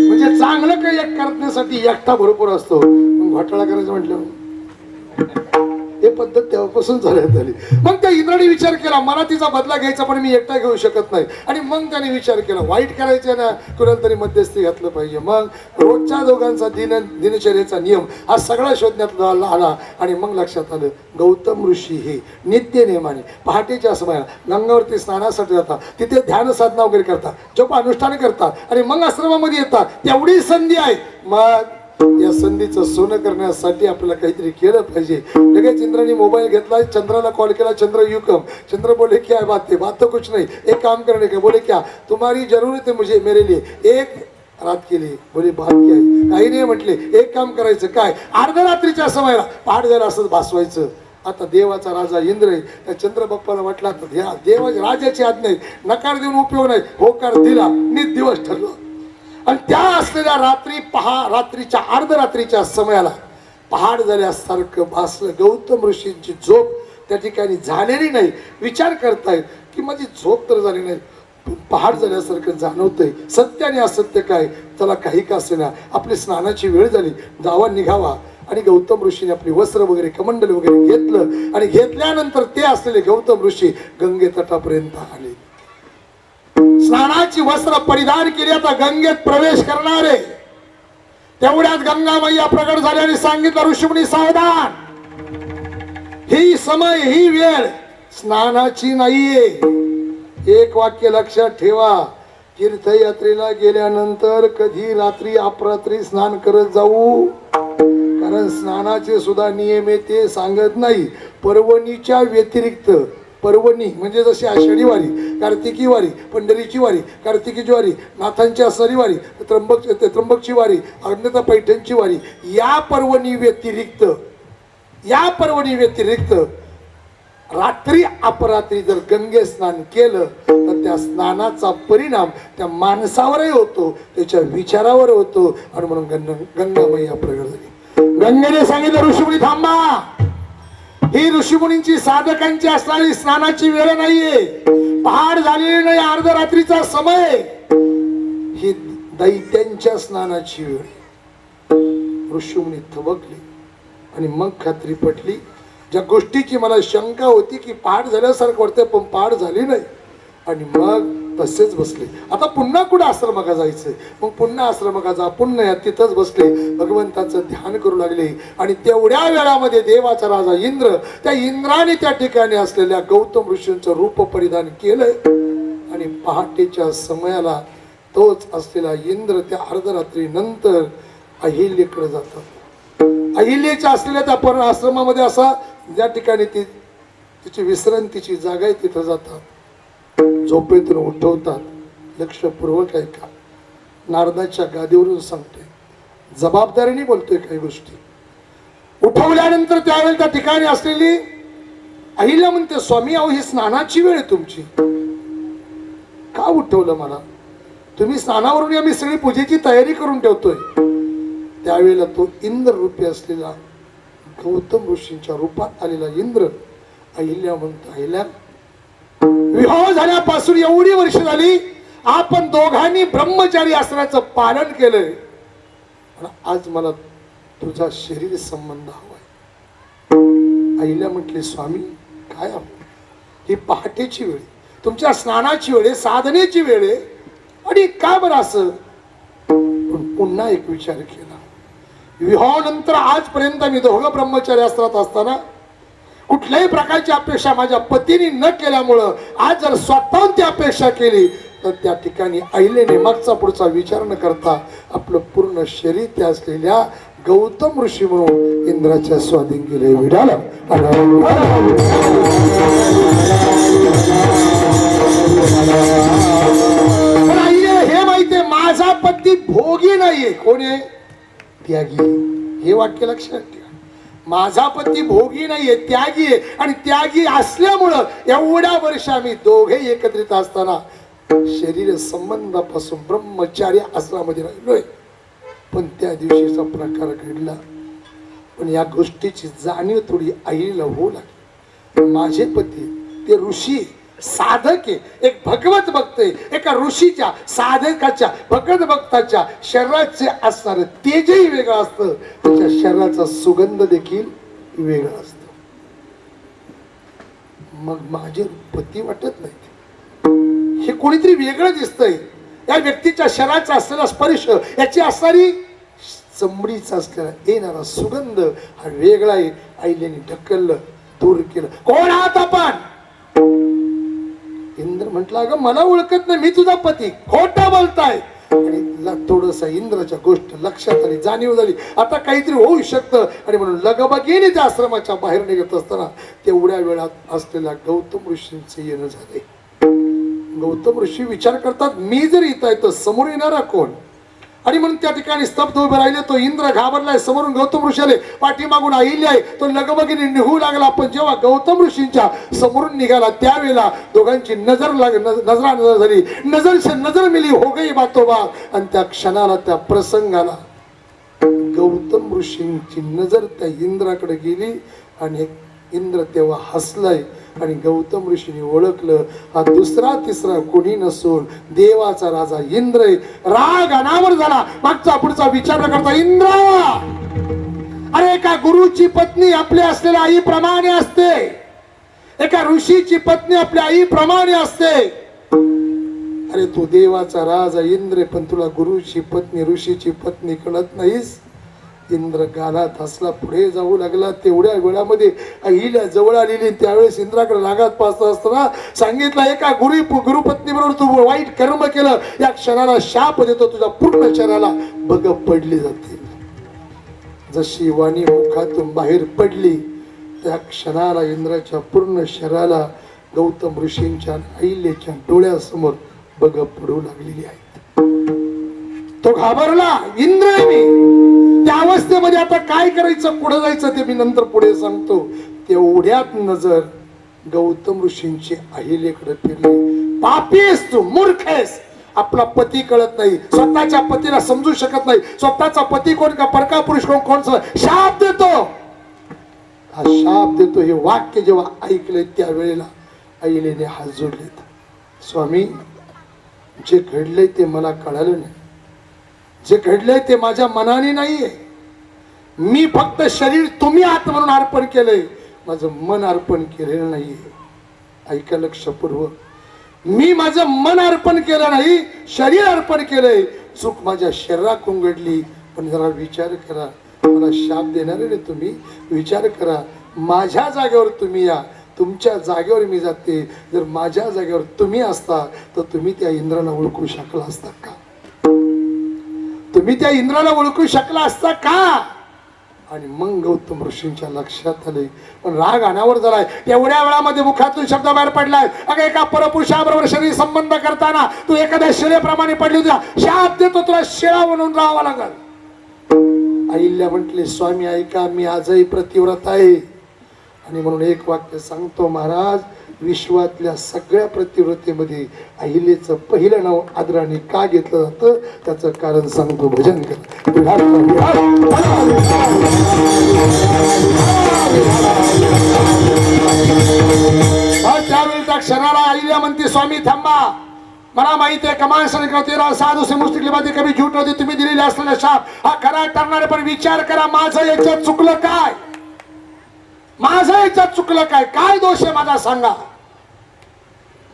म्हणजे चांगलं काही एक करण्यासाठी एकटा भरपूर असतो पण घोटाळा करायचं म्हटलं हे पद्धत तेव्हापासून चालत आली. मग त्या इंद्राने विचार केला मला तिचा बदला घ्यायचा पण मी एकटा घेऊ शकत नाही. आणि मग त्याने विचार केला वाईट करायचे ना कुणाला तरी मध्यस्थी घातलं पाहिजे. मग रोजच्या दोघांचा दिनचर्येचा नियम हा सगळा शोधण्यात आला. आणि मग लक्षात आलं गौतम ऋषी हे नित्य नेमाने पहाटेच्या समयाला गंगावरती स्नानासाठी जातात, तिथे ध्यान साधना वगैरे करतात, जप अनुष्ठान करतात आणि मग आश्रमामध्ये येतात. तेवढी संधी आहे. मग या संधीचं सोनं करण्यासाठी आपल्याला काहीतरी केलं पाहिजे. लगेच इंद्राने मोबाईल घेतला, चंद्राला कॉल केला. चंद्र युकम. चंद्र बोले क्या बात है? बात तो कुछ नहीं, एक काम करने का. बोले क्या? तुम्हारी जरूरत है मुझे मेरे लिए एक रात के लिए. बोले बात क्या है? काही नाही म्हटले. एक काम करायचं काय अर्धरात्रीच्या समयाला पहाट झाला असंच भासवायचं. आता देवाचा राजा इंद्र आहे. त्या चंद्र बाप्पाला म्हटला तर देवाच्या राजाची आज्ञा आहे, नकार देऊन उपयोग नाही. होकार दिला, नित दिवस ठरला. आणि त्या असलेल्या रात्रीच्या अर्धरात्रीच्या समयाला पहाड झाल्यासारखं भासलं. गौतम ऋषींची झोप त्या ठिकाणी झालेली नाही. विचार करतायत की माझी झोप तर झाली नाही, पहाड झाल्यासारखं जाणवतंय. सत्य आणि असत्य काय? त्याला काही का असेना आपली स्नानाची वेळ झाली, जावा निघावा. आणि गौतम ऋषीने आपली वस्त्र वगैरे कमंडल वगैरे घेतलं आणि घेतल्यानंतर ते असलेले गौतम ऋषी गंगे तटापर्यंत आले. स्नानाची वस्त्र परिधान केली, आता गंगेत प्रवेश करणारे. तेवढ्यात गंगा मैया प्रगट झाली आणि सांगितलं ऋषीमुनी सावधान, ही समय ही वेळ स्नानाची नाहीये. एक वाक्य लक्षात ठेवा, तीर्थयात्रेला गेल्यानंतर कधी रात्री अपरात्री स्नान करत जाऊ, कारण स्नानाचे सुद्धा नियम आहे ते सांगत नाही. पर्वणीच्या व्यतिरिक्त, पर्वणी म्हणजे जशी आषाढी वारी, कार्तिकी वारी, पंढरीची वारी, कार्तिकीची वारी, नाथांची असणारी वारी, त्र्यंबकची वारी, अन्यथा पैठणची वारी, या पर्वणी व्यतिरिक्त रात्री अपरात्री जर गंगे स्नान केलं तर त्या स्नानाचा परिणाम त्या माणसावरही होतो, त्याच्या विचारावर होतो. आणि म्हणून गंगा मैया प्रगट झाली. गंगेने सांगितलं ऋषीमुनी थांबा, ही ऋषीमुनींची साधकांची असणारी स्नानाची वेळ नाहीये, पहाड झालेली नाही, अर्धरात्रीचा समय, ही दैत्यांच्या स्नानाची वेळ. ऋषीमुनी थबकले आणि मग खात्री पटली. ज्या गोष्टीची मला शंका होती की पहाड झाल्यासारखं वाटतंय पण पहाड झाली नाही. आणि मग तसेच बसले. आता पुन्हा कुठं आश्रमाला जायचंय? मग पुन्हा आश्रमाला जा, पुन्हा तिथंच बसले, भगवंताचं ध्यान करू लागले. आणि तेवढ्या वेळामध्ये देवाचा राजा इंद्र, त्या इंद्राने त्या ठिकाणी असलेल्या गौतम ऋषींचं रूप परिधान केलंय. आणि पहाटेच्या समयाला तोच असलेला इंद्र त्या अर्धरात्री नंतर अहिल्याकडे जातात. अहिल्याच्या असलेल्या त्या आश्रमामध्ये असा ज्या ठिकाणी तिची विश्रांतीची जागा आहे तिथं जातात. झोपेतून उठवतात. लक्षपूर्वक ऐका, नारदाच्या गादीवरून सांगतोय, जबाबदारीने बोलतोय काही गोष्टी. उठवल्यानंतर त्यावेळेला त्या ठिकाणी असलेली अहिल्या म्हणते, स्वामी अहो ही स्नानाची वेळ आहे तुमची, का उठवलं मला? तुम्ही स्नानावरून आम्ही सगळी पूजेची तयारी करून ठेवतोय. त्यावेळेला तो इंद्र रूपी असलेला गौतम ऋषींच्या रूपात आलेला इंद्र अहिल्या म्हणतो, अहिल्या विवाह झाल्यापासून एवढी वर्ष झाली आपण दोघांनी ब्रह्मचारी असण्याचं पालन केलंय, आज मला तुझा शरीर संबंध हवाय. आईला म्हटले, स्वामी काय हवं? ही पहाटेची वेळ, तुमच्या स्नानाची वेळ, साधनेची वेळ आहे, आणि का बरं असं? पण पुन्हा एक विचार केला. विवाहानंतर आजपर्यंत मी दोघं ब्रह्मचारी आश्रमात असताना कुठल्याही प्रकारची अपेक्षा माझ्या पतीने न केल्यामुळं आज जर स्वतःहून ती अपेक्षा केली तर त्या ठिकाणी अहिलेने मागचा पुढचा विचार न करता आपलं पूर्ण शरीर त्या असलेल्या गौतम ऋषी म्हणून इंद्राच्या स्वाधीन केले. विडाला पण माझा पती भोगी नाहीये. कोण आहे? त्यागी. हे वाक्य लक्षात ठेवा. माझा पती भोगी नाहीये, त्यागी आहे. आणि त्यागी असल्यामुळं एवढ्या वर्ष आम्ही दोघे एकत्रित असताना शरीर संबंधापासून ब्रह्मचारी आश्रमामध्ये राहिलोय. पण त्या दिवशीचा प्रकार घडला. पण या गोष्टीची जाणीव थोडी आईला होऊ लागली. माझे पती ते ऋषी साधक आहे, एक भगवत भक्त आहे. एका ऋषीच्या साधकाच्या भगवत भक्ताच्या शरीराचे असणारं तेजही वेगळं असतं, त्याच्या शरीराचा सुगंध देखील वेगळा असतो. मग माझे पती वाटत नाही, हे कोणीतरी वेगळं दिसतंय. या व्यक्तीच्या शरीराचा असलेला स्पर्श, याची असणारी चमडीचा असलेला येणारा सुगंध हा वेगळा आहे. आईलेनी ढकललं, दूर केलं. कोण आहात आपण? इंद्र म्हटला, अगं मला ओळखत नाही, मी तुझा पती. खोटं बोलताय. आणि थोडस इंद्राच्या गोष्ट लक्षात आली, जाणीव झाली, आता काहीतरी होऊ शकतं. आणि म्हणून लगबगीने त्या आश्रमाच्या बाहेर निघत असताना तेवढ्या वेळात असलेल्या गौतम ऋषींचे येणं झाले. गौतम ऋषी विचार करतात, मी जर इथं आहे तर समोर येणारा कोण? आणि म्हणून त्या ठिकाणी स्तब्ध उभे राहिले. तो इंद्र घाबरलाय. समोरून गौतम ऋषी आले, पाठीमागून अहिल्या आहे. तो लगबगीने निघू लागला. पण जेव्हा गौतम ऋषींच्या समोरून निघाला त्यावेळेला दोघांची नजर झाली. नजर से नजर मिली, हो गई बातो बात. आणि त्या क्षणाला, त्या प्रसंगाला गौतम ऋषींची नजर त्या इंद्राकडे गेली. आणि इंद्र तेव्हा हसलाय. आणि गौतम ऋषीने ओळखलं, हा दुसरा तिसरा कोणी नसून देवाचा राजा इंद्र आहे. राग अनावर झाला. मागचा पुढचा विचार न करता, इंद्र, अरे एका गुरुची पत्नी आपल्या असलेल्या आईप्रमाणे असते, एका ऋषीची पत्नी आपल्या आईप्रमाणे असते. अरे तू देवाचा राजा इंद्र, पण तुला गुरुची पत्नी ऋषीची पत्नी कळत नाहीस. इंद्र गालात हसला, पुढे जाऊ लागला. तेवढ्या वेळामध्ये अहिल्या जवळ आलेली. त्यावेळेस इंद्राकडे रागात पाहत असताना सांगितलं, एका गुरुपत्नी बरोबर तू वाईट कर्म केलं, या क्षणाला शाप देतो, तुझ्या पूर्ण शरीराला बग पडली जाते. जशी वाणी मुखातून बाहेर पडली त्या क्षणाला इंद्राच्या पूर्ण शरीराला गौतम ऋषींच्या अहिल्याच्या डोळ्यासमोर बग पडू लागलेली आहे. तो घाबरला, इंद्र आहे मी. त्या अवस्थेमध्ये आता काय करायचं, पुढे जायचं ते मी नंतर पुढे सांगतो. तेवढ्यात नजर गौतम ऋषींची अहिलेकडे फिरली. पापी आहेस तू, मूर्ख आहेस. आपला पती कळत नाही, स्वतःच्या पतीला समजू शकत नाही. स्वतःचा पती कोण का परका पुरुष कोण शाप देतो. हा शाप देतो हे वाक्य जेव्हा ऐकले त्यावेळेला अहिलेने हात जोडलेत. स्वामी, जे घडलंय ते मला कळालं नाही. जे घडलंय ते माझ्या मनाने नाहीये. मी फक्त शरीर तुम्ही आत म्हणून अर्पण केलंय, माझं मन अर्पण केलेलं नाहीये. ऐका लक्षपूर्वक, मी माझं मन अर्पण केलं नाही, शरीर अर्पण केलंय. चूक माझ्या शरीरातून घडली. पण जरा विचार करा, मला शाप देणारे नाही तुम्ही. विचार करा, माझ्या जागेवर तुम्ही या, तुमच्या जागेवर मी जाते. जर माझ्या जागेवर तुम्ही असता तर तुम्ही त्या इंद्राला ओळखू शकला असता का? तुम्ही त्या इंद्राला ओळखू शकला असता का? आणि मग गौतम ऋषींच्या लक्षात आले. पण राग अनावर झालाय. एवढ्या वेळामध्ये मुखातून शब्द बाहेर पडलाय, अगं एका परपुरुषाबरोबर शरीर संबंध करताना तू एखाद्या शिळेप्रमाणे पडली होती, शाप देतो तुला शिळा म्हणून राहावा लागल. अहिल्या म्हटले, स्वामी ऐका, मी आजही प्रतिव्रत आहे. आणि म्हणून एक वाक्य सांगतो महाराज, विश्वातल्या सगळ्या प्रतिव्रतेमध्ये अहिलेचं पहिलं नाव आदराने का घेतलं जातं त्याचं कारण सांगतो. भजन कर. त्यावेळी त्या क्षणाला अहिल्या म्हणते, स्वामी थांबा, मला माहिती आहे कमाल तेरा साधू से मुस्लिम बाती कमी झूठ नव्हती. तुम्ही दिलेले असलेला शाप हा खरा ठरणार, पण विचार करा, माझं याच्यात चुकलं काय? माझं याच्यात चुकलं काय? काय दोष आहे माझा सांगा.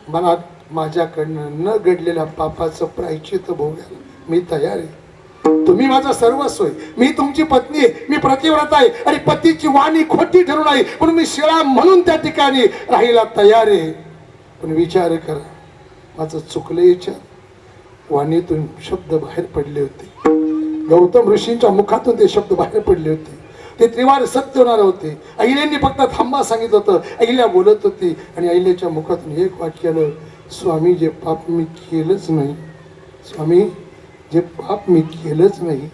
मला माझ्याकडनं न घडलेल्या पापाचं प्रायश्चित्त भोगायला मी तयार आहे. तुम्ही माझा सर्वस्व आहे. मी तुमची पत्नी आहे, मी प्रतिव्रत आहे. आणि पतीची वाणी खोटी ठरू नाही म्हणून मी शिळा म्हणून त्या ठिकाणी राहायला तयार आहे. पण विचार करा, माझं चुकलं. याच्यात वाणीतून शब्द बाहेर पडले होते, गौतम ऋषींच्या मुखातून ते शब्द बाहेर पडले होते. ते त्रिवार सत्य होणार होते. अहिल्याने फक्त थांबा सांगितलं होतं. अहिल्या बोलत होती आणि अहिल्याच्या मुखातून एक वाक्य आलं, स्वामी जे पाप मी केलंच नाही, स्वामी जे पाप मी केलंच नाही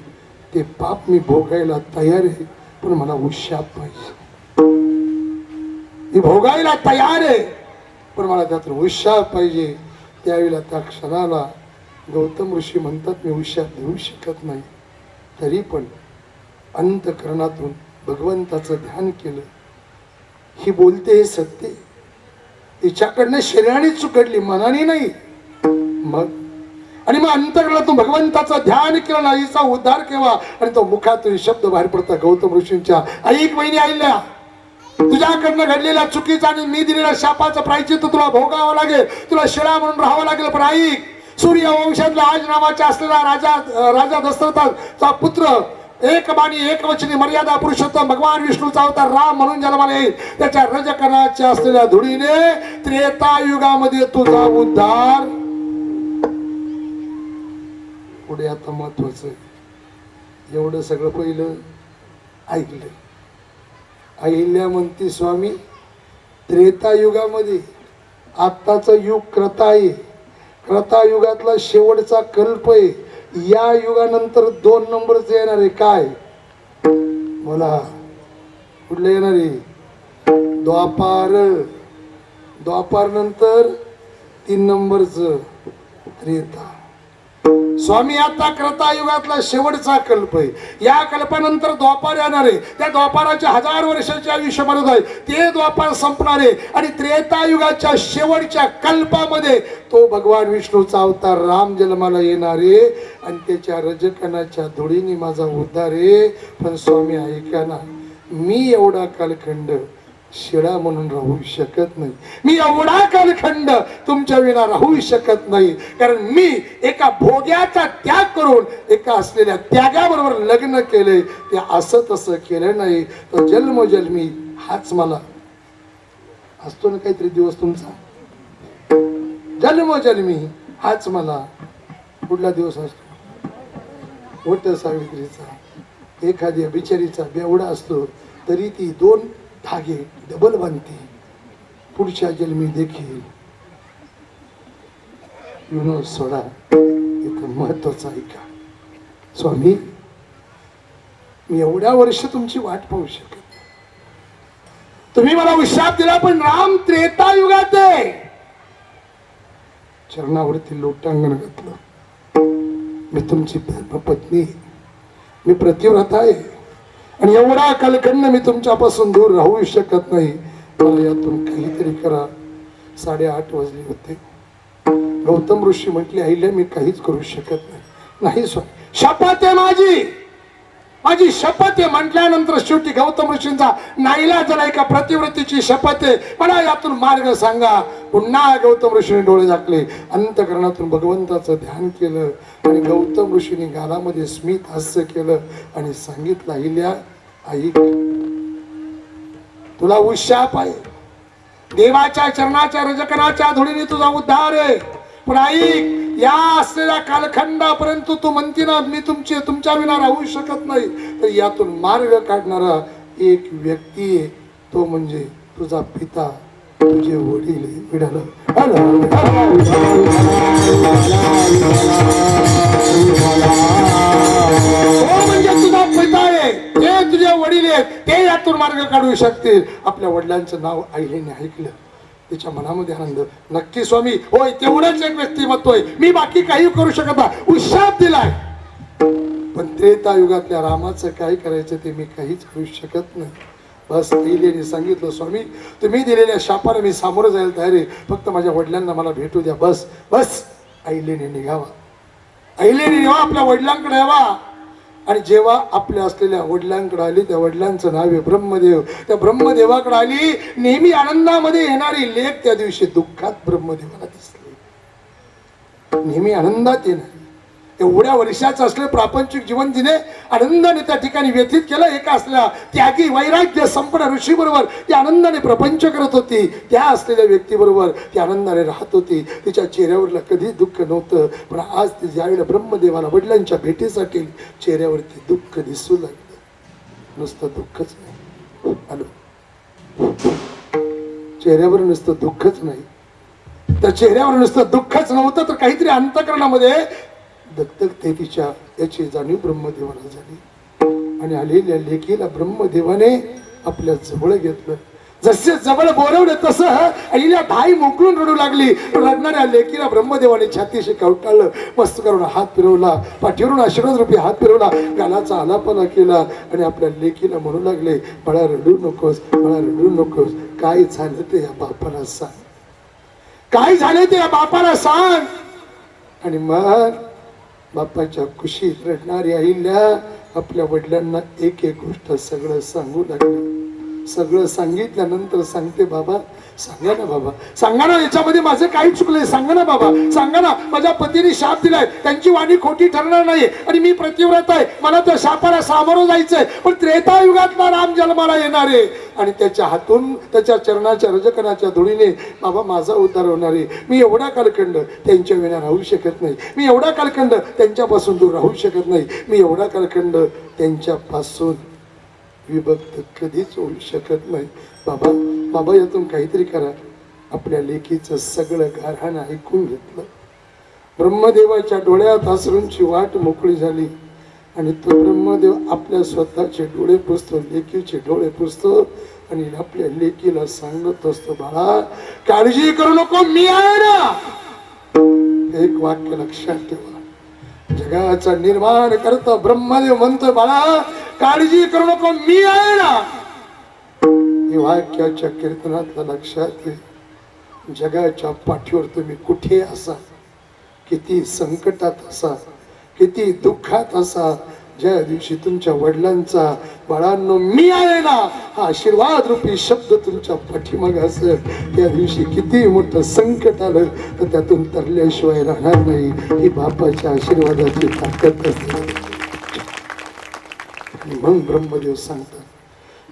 ते पाप मी भोगायला तयार आहे, पण मला उशाप पाहिजे. मी भोगायला तयार आहे, पण मला त्यातून उशाप पाहिजे. त्यावेळेला त्या क्षणाला गौतम ऋषी म्हणतात मी उशाप देऊ शकत नाही, तरी पण अंतःकरणातून भगवंताचं ध्यान केलं. ही बोलते हे सत्य, तिच्याकडनं शरीराने चूक घडली, मनाने नाही. मग आणि मग अंतःकरणातून भगवंताचं ध्यान केलं, नाहीचा उद्धार केला. आणि तो मुखातून शब्द बाहेर पडता गौतम ऋषींच्या, ऐक वहिनी आईल्या, तुझ्याकडनं घडलेल्या चुकीचा आणि मी दिलेल्या शापाचं प्रायश्चित्त तुला भोगावं लागेल, तुला शिळा म्हणून राहावं लागेल. पण ऐक, सूर्यवंशातला आज नावाच्या असलेला राजा दशरथाचा पुत्र, एक बाणी एक वचनी मर्यादा पुरुषोत्तम भगवान विष्णूचा अवतार राम म्हणून जन्माला येईल. त्याच्या रजकणाच्या असलेल्या धुळीने त्रेतायुगामध्ये तुझा उद्धार. पुढे आता महत्वाचं एवढं सगळं पहिलं ऐकलं. अहिल्या म्हणती स्वामी त्रेतायुगामध्ये, आत्ताचं युग कृता आहे, कृतायुगातला शेवटचा कल्प आहे. या युगानंतर 2 नंबरचं येणार आहे. काय मला कुठलं येणार आहे? द्वापार नंतर 3 नंबरचं त्रेता. स्वामी आता कृतायुगातला शेवटचा कल्प आहे. या कल्पानंतर द्वापार येणार आहे. त्या द्वापाराच्या 1000 वर्षाचे आयुष्य म्हणत आहे, ते द्वापार संपणार आहे. आणि त्रेतायुगाच्या शेवटच्या कल्पामध्ये तो भगवान विष्णूचा अवतार राम जन्माला येणार आहे. आणि त्याच्या रजकणाच्या धुळीने माझा उद्धार आहे. पण स्वामी ऐका ना, मी एवढा कालखंड शिळा म्हणून राहू शकत नाही. मी एवढा कालखंड तुमच्या विना राहू शकत नाही. कारण मी एका भोग्याचा त्याग करून एका असलेल्या त्यागाबरोबर लग्न केले. ते असं तसं केलं नाही. तो जन्मोजन्मी हाच मला असतो ना काहीतरी दिवस तुमचा, जन्मोजन्मी हाच मला कुठला दिवस असतो? वट सावित्रीचा, एखाद्या बिचारीचा बेवडा असतो तरी ती 2 धागे डबल बांधते. पुढच्या जन्मी देखील विनोद सोडा. इथं महत्वाचं ऐका, स्वामी मी एवढ्या वर्ष तुमची वाट पाहू शकत नाही. तुम्ही मला उशाप दिला, पण राम त्रेतायुगात आहे. चरणावरती लोटांगण घातलं. मी तुमची धर्मपत्नी, मी प्रतिव्रता आहे. आणि एवढा कालखंड मी तुमच्यापासून दूर राहू शकत नाही. मला यातून काहीतरी करा. 8:30 वाजले होते. गौतम ऋषी म्हटले, अहिल्या मी काहीच करू शकत नाही स्वामी, शपथ आहे माझी शपथ आहे. म्हटल्यानंतर शेवटी गौतम ऋषींचा नाईलाज झाला. एका प्रतिव्रतीची शपथ आहे, मला यातून मार्ग सांगा. पुन्हा गौतम ऋषीने डोळे झाकले, अंतःकरणातून भगवंताचं ध्यान केलं. आणि गौतम ऋषीने गालामध्ये स्मित हास्य केलं आणि सांगितलं, अहिल्या ऐक, तुला उशाप आहे. देवाच्या चरणाच्या रजकणाच्या धुळीने तुझा उद्धार आहे. पण ऐक, या असलेल्या कालखंडापर्यंत तू म्हणती ना मी तुमच्या विना राहू शकत नाही, तर यातून मार्ग काढणारा एक व्यक्ती आहे. तो म्हणजे तुझा पिता, तुझे वडील विडाल. म्हणजे तुझा पिता आहे, ते तुझे वडील आहेत, ते यातून मार्ग काढू शकतील. आपल्या वडिलांचं नाव अहिल्याने ऐकलं, तिच्या मनामध्ये आनंद. नक्की स्वामी, होय तेवढंच एक व्यक्तिमत्व आहे, मी बाकी काही करू शकत नाही. उशाप दिलाय, पण त्रेतायुगातल्या रामाचं काय करायचं ते मी काहीच करू शकत नाही. बस अहिल्याने सांगितलं, स्वामी तुम्ही दिलेल्या शापाला मी सामोरं जायला तयार आहे, फक्त माझ्या वडिलांना मला भेटू द्या. बस बस अहिल्याने निघावा. अहिल्याने निघावा, आपल्या वडिलांकडे यावा. आणि जेव्हा आपल्या असलेल्या वडिलांकडे आली, त्या वडिलांचं नाव आहे ब्रह्मदेव. त्या ब्रह्मदेवाकडे आली. नेहमी आनंदामध्ये येणारी लेक त्या दिवशी दुःखात ब्रह्मदेवाला दिसली. नेहमी आनंदात येणारी, एवढ्या वर्षाचं असलेलं प्रापंचिक जीवन तिने आनंदाने त्या ठिकाणी व्यतीत केलं. एका असलेल्या त्यागी वैराग्य संपन्न ऋषी बरोबर ती आनंदाने प्रपंच करत होती. त्या असलेल्या व्यक्तीबरोबर ती आनंदाने राहत होती. तिच्या चेहऱ्यावरला कधी दुःख नव्हतं. पण आज ती ज्यावेळेला ब्रह्मदेवाला वडिलांच्या भेटीसाठी चेहऱ्यावरती दुःख दिसू लागलं. नुसतं दुःखच नाही, आलो चेहऱ्यावर नुसतं दुःखच नाही, त्या चेहऱ्यावर नुसतं दुःखच नव्हतं, तर काहीतरी अंतःकरणामध्ये दत्तकते तिच्या याची जाणीव ब्रह्मदेवाला झाली आणि आलेल्या लेकीला ब्रह्मदेवाने आपल्या जवळ घेतलं. जसे जवळ बोलवलं तसं आईला धाई मोकळून रडू लागली. रडणाऱ्या लेकीला ब्रह्मदेवाने छातीशी कवटाळलं, मस्त करून हात फिरवला, पाठीवरून आशीर्वाद रूपी हात फिरवला, गालाचा आलापना केला आणि आपल्या लेकीला म्हणू लागले, बाळा रडू नकोस, बाळा रडू नकोस, काय झालं ते या बापाला सांग, काय झालं ते या बापाला सांग. आणि मग बापाच्या खुशीत रडणारी आईला आपल्या वडिलांना एक एक गोष्ट सगळं सांगू लागली. सगळं सांगितल्यानंतर सांगते, बाबा सांगा ना, बाबा सांगा ना, याच्यामध्ये माझं काही चुकलंय, सांगा ना बाबा, सांगा ना. माझ्या पतीने शाप दिलाय, त्यांची वाणी खोटी ठरणार नाही आणि मी प्रतिव्रत आहे, मला त्या शापाला सामोरं जायचंय. पण त्रेतायुगातला राम जन्माला येणार आहे आणि त्याच्या हातून त्याच्या चरणाच्या रजकणाच्या धुळीने बाबा माझा उद्धार होणार आहे. मी एवढा कालखंड त्यांच्या विना राहू शकत नाही, मी एवढा कालखंड त्यांच्यापासून दूर राहू शकत नाही, मी एवढा कालखंड त्यांच्यापासून विभक्त कधीच होऊ शकत नाही. बाबा बाबा यातून काहीतरी करा. आपल्या लेकीचं सगळं गारहाण ऐकून घेतलं. ब्रह्मदेवाच्या डोळ्यात अश्रूंची वाट मोकळी झाली आणि तो ब्रह्मदेव आपल्या स्वतःचे डोळे पुसतो, लेकीचे डोळे पुसतो आणि आपल्या लेकीला सांगत असतो, बाळा काळजी करू नको, मी आहे ना. एक वाक्य लक्षात ठेवा, जगाचा निर्माण करता ब्रह्मदेव म्हणतो, बाळा काळजी करू नको, मी आहे ना. हे वाक्याच्या कीर्तनातलं लक्षात घे. जगाच्या पाठीवर तुम्ही कुठे असा, किती संकटात असा, किती दुःखात असा, ज्या दिवशी तुमच्या वडिलांचा बाळांनो मी आहे ना हा आशीर्वाद रूपी शब्द तुमच्या पाठीमागे असेल, त्या दिवशी किती मोठं संकट आलं तर त्यातून तरल्याशिवाय राहणार नाही. ही बापाच्या आशीर्वादाची ताकद असते. मग ब्रह्मदेव सांगतात,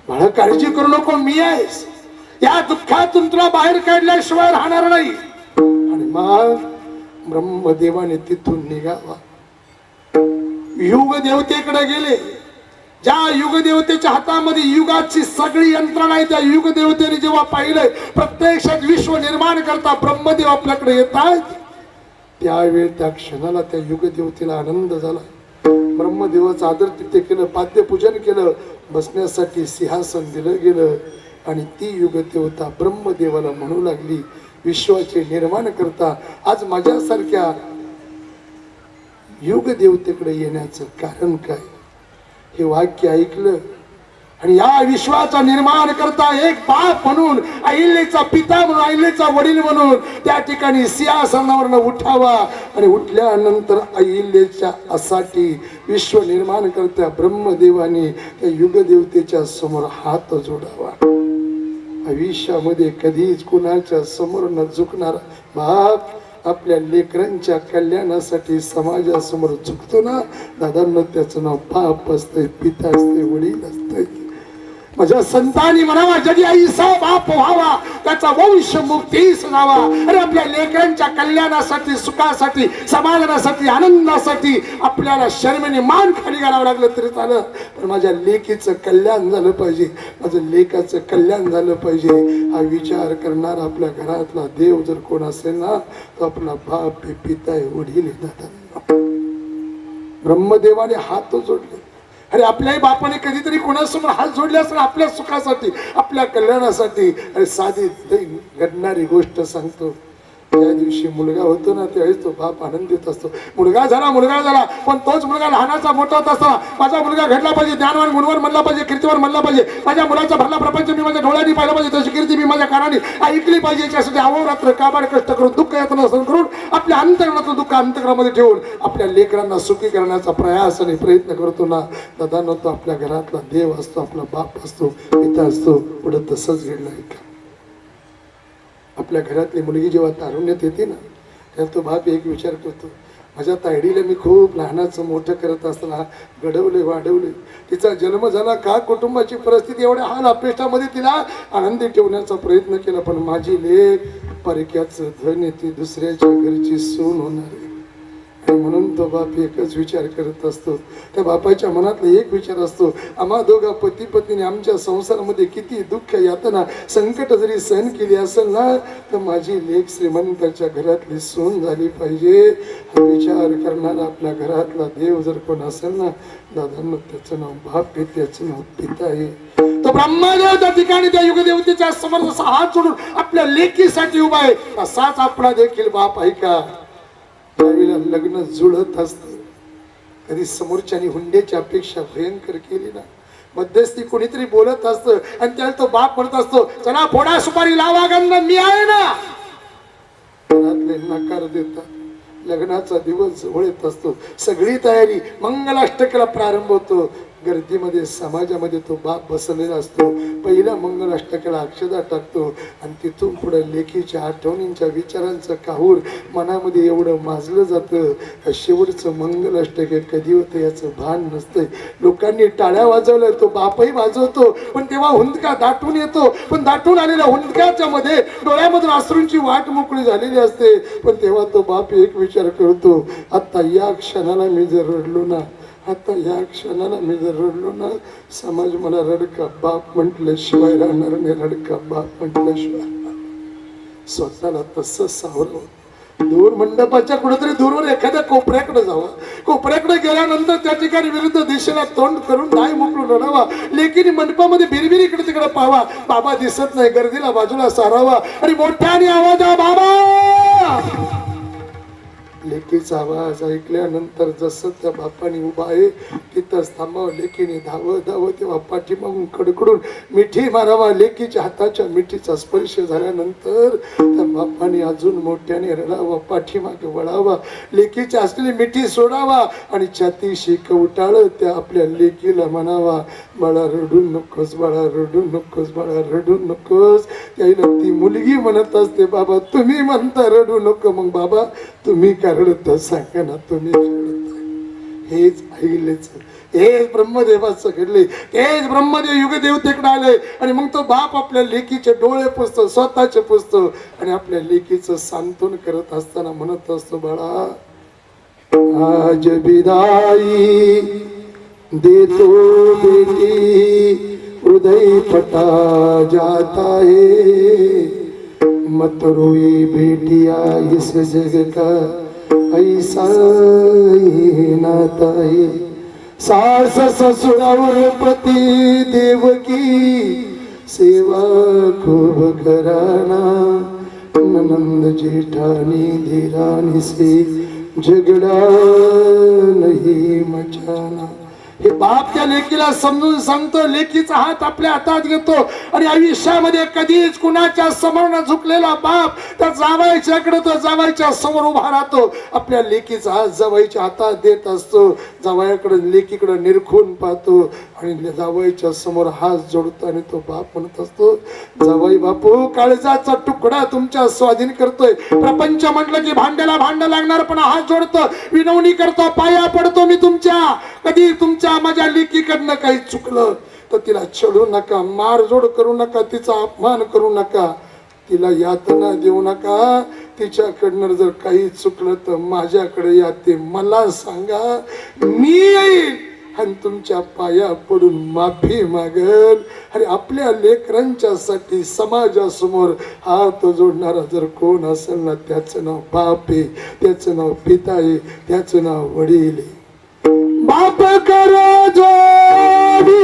बाळा काळजी करू नको, मी आहेस, या दुःखातून तुला बाहेर काढल्याशिवाय राहणार नाही. आणि मग ब्रह्मदेवाने तिथून निघावा, युग देवतेकडे गेले. ज्या युग देवतेच्या हातामध्ये युगाची सगळी यंत्रणा आहे, त्या युग देवतेने जेव्हा पाहिलंय प्रत्यक्षात विश्व निर्माण करता ब्रह्मदेव आपल्याकडे येतात, त्यावेळी त्या क्षणाला त्या युग देवतेला आनंद झाला. ब्रह्मदेवाचं आदरातिथ्य केलं, पाद्यपूजन केलं, बसण्यासाठी सिंहासन दिलं गेलं आणि ती युग देवता ब्रह्मदेवाला म्हणू लागली, विश्वाचे निर्माण करता आज माझ्यासारख्या युग देवतेकडे येण्याचं कारण काय. हे वाक्य ऐकलं आणि या विश्वाचा निर्माण करता एक बाप म्हणून, अहिल्याचा पिता म्हणून, अहिल्याचा वडील म्हणून त्या ठिकाणी सिंहासनावरनं उठावा आणि उठल्यानंतर अहिल्याच्या असाठी विश्व निर्माण करता ब्रह्मदेवाने त्या युगदेवतेच्या समोर हात जोडावा. आयुष्यामध्ये कधीच कुणाच्या समोर न झुकणारा बाप आपल्या लेकरांच्या कल्याणासाठी समाजासमोर झुकतो ना दादांना, त्याचं नाव बाप असतंय, पिता असते, वडील असतंय. माझ्या संतांनी म्हणावा जगी आईसा बाप व्हावा, त्याचा वंश मुक्तीस जावा. अरे आपल्या लेकरांच्या कल्याणासाठी, सुखासाठी, समाधानासाठी, आनंदासाठी आपल्याला शर्मेने मान खाली घालावं लागलं तरी चालं, पण माझ्या लेकीचं कल्याण झालं पाहिजे, माझं लेकाचं कल्याण झालं पाहिजे. हा विचार करणारा आपल्या घरातला देव जर कोण असेल ना, तो आपला बाप आहे, पिता आहे, वडील आहे, दादा. ब्रह्मदेवाने हात जोडले. अरे आपल्याही बापाने कधीतरी कोणासमोर हात जोडले असेल आपल्या सुखासाठी, आपल्या कल्याणासाठी. अरे साधी घडणारी गोष्ट सांगतो. त्या दिवशी मुलगा होतो ना, त्यावेळेस तो बाप आनंदित असतो. मुलगा झाला, पण तोच मुलगा लहानाचा मोठा होत असताना माझा मुलगा घडला पाहिजे, ज्ञानवान गुणवान म्हणला पाहिजे, कीर्तिवान म्हणला पाहिजे, माझ्या मुलाचा भरला प्रपंच मी माझ्या डोळ्यांनी पाहिला पाहिजे, त्याची कीर्ती मी माझ्या कानाने ऐकली पाहिजे. याच्यासाठी अहोरात्र काबाड कष्ट करून, दुःख यातना सहन करून, आपल्या अंतःकरणाचं दुःख अंतःकरणामध्ये ठेवून आपल्या लेकरांना सुखी करण्याचा प्रयास आणि प्रयत्न करतो ना दादा, तो आपल्या घरातला देव असतो, आपला बाप असतो, पिता असतो. पुढे तसंच घडलं आहे का. आपल्या घरातली मुलगी जेव्हा तारुण्यात येते ना, तेव्हा तो बाप एक विचार करतो, माझ्या तायडीला मी खूप लहानाचं मोठं करत असताना घडवले, वाढवले, तिचा जन्म झाला का, कुटुंबाची परिस्थिती एवढ्या हाल अपेष्टामध्ये तिला आनंदी ठेवण्याचा प्रयत्न केला, पण माझी लेक परक्याचं धन आहे, ती दुसऱ्याच्या घरची सून होणार आहे. म्हणून तो बाप एकच विचार करत असतो. त्या बापाच्या मनातला एक विचार असतो, आम्हा दोघा पती पत्नीने आमच्या संसारामध्ये किती दुःख यातना संकट जरी सहन केली असेल ना, तर माझी लेक श्रीमंताच्या घरातली सून झाली पाहिजे. हा विचार करणारा आपल्या घरातला देव जर कोण असेल ना दादांनो, त्याचं नाव बाप आहे, त्याचं नाव पिता आहे. तो ब्रह्मदेव त्या ठिकाणी त्या युगदेवतेच्या समोर जसा हात जोडून आपल्या लेकीसाठी उभा आहे, तसाच आपला देखील बाप आहे का. त्यावेळेला लग्न जुळत असत, कधी समोरच्यानी हुंड्याची अपेक्षा भयंकर केली ना, मध्यस्थी कोणीतरी बोलत असतं आणि त्याला तो बाप म्हणत असतो, चला फोडा सुपारी लावा गंध, मी आहे ना. घरातले नकार देतात. लग्नाचा दिवस जवळ येत असतो, सगळी तयारी, मंगलाष्टकाला प्रारंभ होतो. गर्दीमध्ये समाजामध्ये तो बाप बसलेला असतो. पहिला मंगलाष्टकाला अक्षदा टाकतो आणि तिथून पुढे लेखीच्या आठवणींच्या विचारांचं काहूर मनामध्ये एवढं माजलं जातं. शेवटचं मंगलाष्टक कधी होतं याचं भान नसतंय. लोकांनी टाळ्या वाजवल्या, तो बापही वाजवतो, पण तेव्हा हुंदका दाटून येतो. पण दाटून आलेल्या हुंदक्याच्या मध्ये डोळ्यामधून अश्रूंची वाट मोकळी झालेली असते. पण तेव्हा तो बाप एक विचार करतो, आता या क्षणाला मी जर रडलो ना, आता या क्षणाला मी जर रडलो ना, समाज मला रडका बाप म्हटल्याशिवाय राहणार नाही, रडका बाप म्हटल्याशिवाय. स्वतःला तसं सावरलं. दूर मंडपाच्या कुठेतरी दूरवर एखाद्या कोपऱ्याकडे जावा. कोपऱ्याकडे गेल्यानंतर त्या ठिकाणी विरुद्ध दिशेला तोंड करून नाही मोकळून रडावा. लेकीने मंडपामध्ये बिरबिरी इकडे तिकडे पाहावा. बाबा दिसत नाही, गर्दीला बाजूला सारावा आणि मोठ्याने आवाज, बाबा. लेकीचा आवाज ऐकल्यानंतर जसं त्या बापाने उभा आहे तिथंच थांबावं. लेकीने धावत धावत तेव्हा पाठीमागून कडकडून मिठी मारावा. लेकीच्या हाताच्या मिठीचा स्पर्श झाल्यानंतर त्या बापाने अजून मोठ्याने रडावा, पाठीमागे वळावा, लेकीची असलेली मिठी सोडावा आणि छातीशी कवटाळ त्या आपल्या लेकीला म्हणावा, बाळा रडू नकोस, बाळा रडू नकोस, बाळा रडू नकोस. त्याला ती मुलगी म्हणत असते, बाबा तुम्ही म्हणता रडू नको, मग बाबा तुम्ही काय रडत सांगा ना, तुम्ही हेच आईलेच, हेच ब्रह्मदेवाचं घडले, हेच ब्रह्मदेव युगदेवतेकडे आले. आणि मग तो बाप आपल्या लेकीचे डोळे पुसतो, स्वतःचे पुसतो आणि आपल्या लेकीचं सांत्वन करत असताना म्हणत असतो, बाळा आज विदाई देतो बेटी, हृदय फटा जाता है, मत रोई बेटिया इस जग का ऐसा ही नाता है. सास ससुरावर पती देवकी सेवा खूब कराना, ननंद जेठानी धीरानी से झगड़ा नहीं मचाना. हे बाप त्या लेकीला समजून सांगतो. लेकीचा हात आपल्या हातात घेतो आणि आयुष्यामध्ये कधीच कुणाच्या समोर न झुकलेला बाप त्या जावायच्याकडे, तो जावायच्या समोर उभा राहतो. आपल्या लेकीचा हात जावायच्या हातात देत असतो. जावयाकडे लेकीकडे निरखून पाहतो आणि जावयाच्या समोर हात जोडतो आणि तो बाप म्हणत असतो, जावाई बापू काळजाचा तुकडा तुमच्या स्वाधीन करतोय. प्रपंच म्हटलं की भांड्याला भांड लागणार, पण हात जोडतो, विनवणी करतो, पाया पडतो मी तुमच्या. कधी तुमच्या माझ्या लेकीकडनं काही चुकलं तर तिला छळू नका, मारजोड करू नका, तिचा अपमान करू नका, तिला यातना देऊ नका. तिच्याकडनं जर काही चुकलं तर माझ्याकडे या, ते मला सांगा, मी येईल आणि तुमच्या पाया पडून माफी मागल. आणि आपल्या लेकरांच्या साठी समाजासमोर हात जोडणारा जर कोण असेल ना, त्याचं नाव बाप आहे, त्याचं नाव पिता आहे, त्याचं नाव वडील आहे. बाप करो जोडी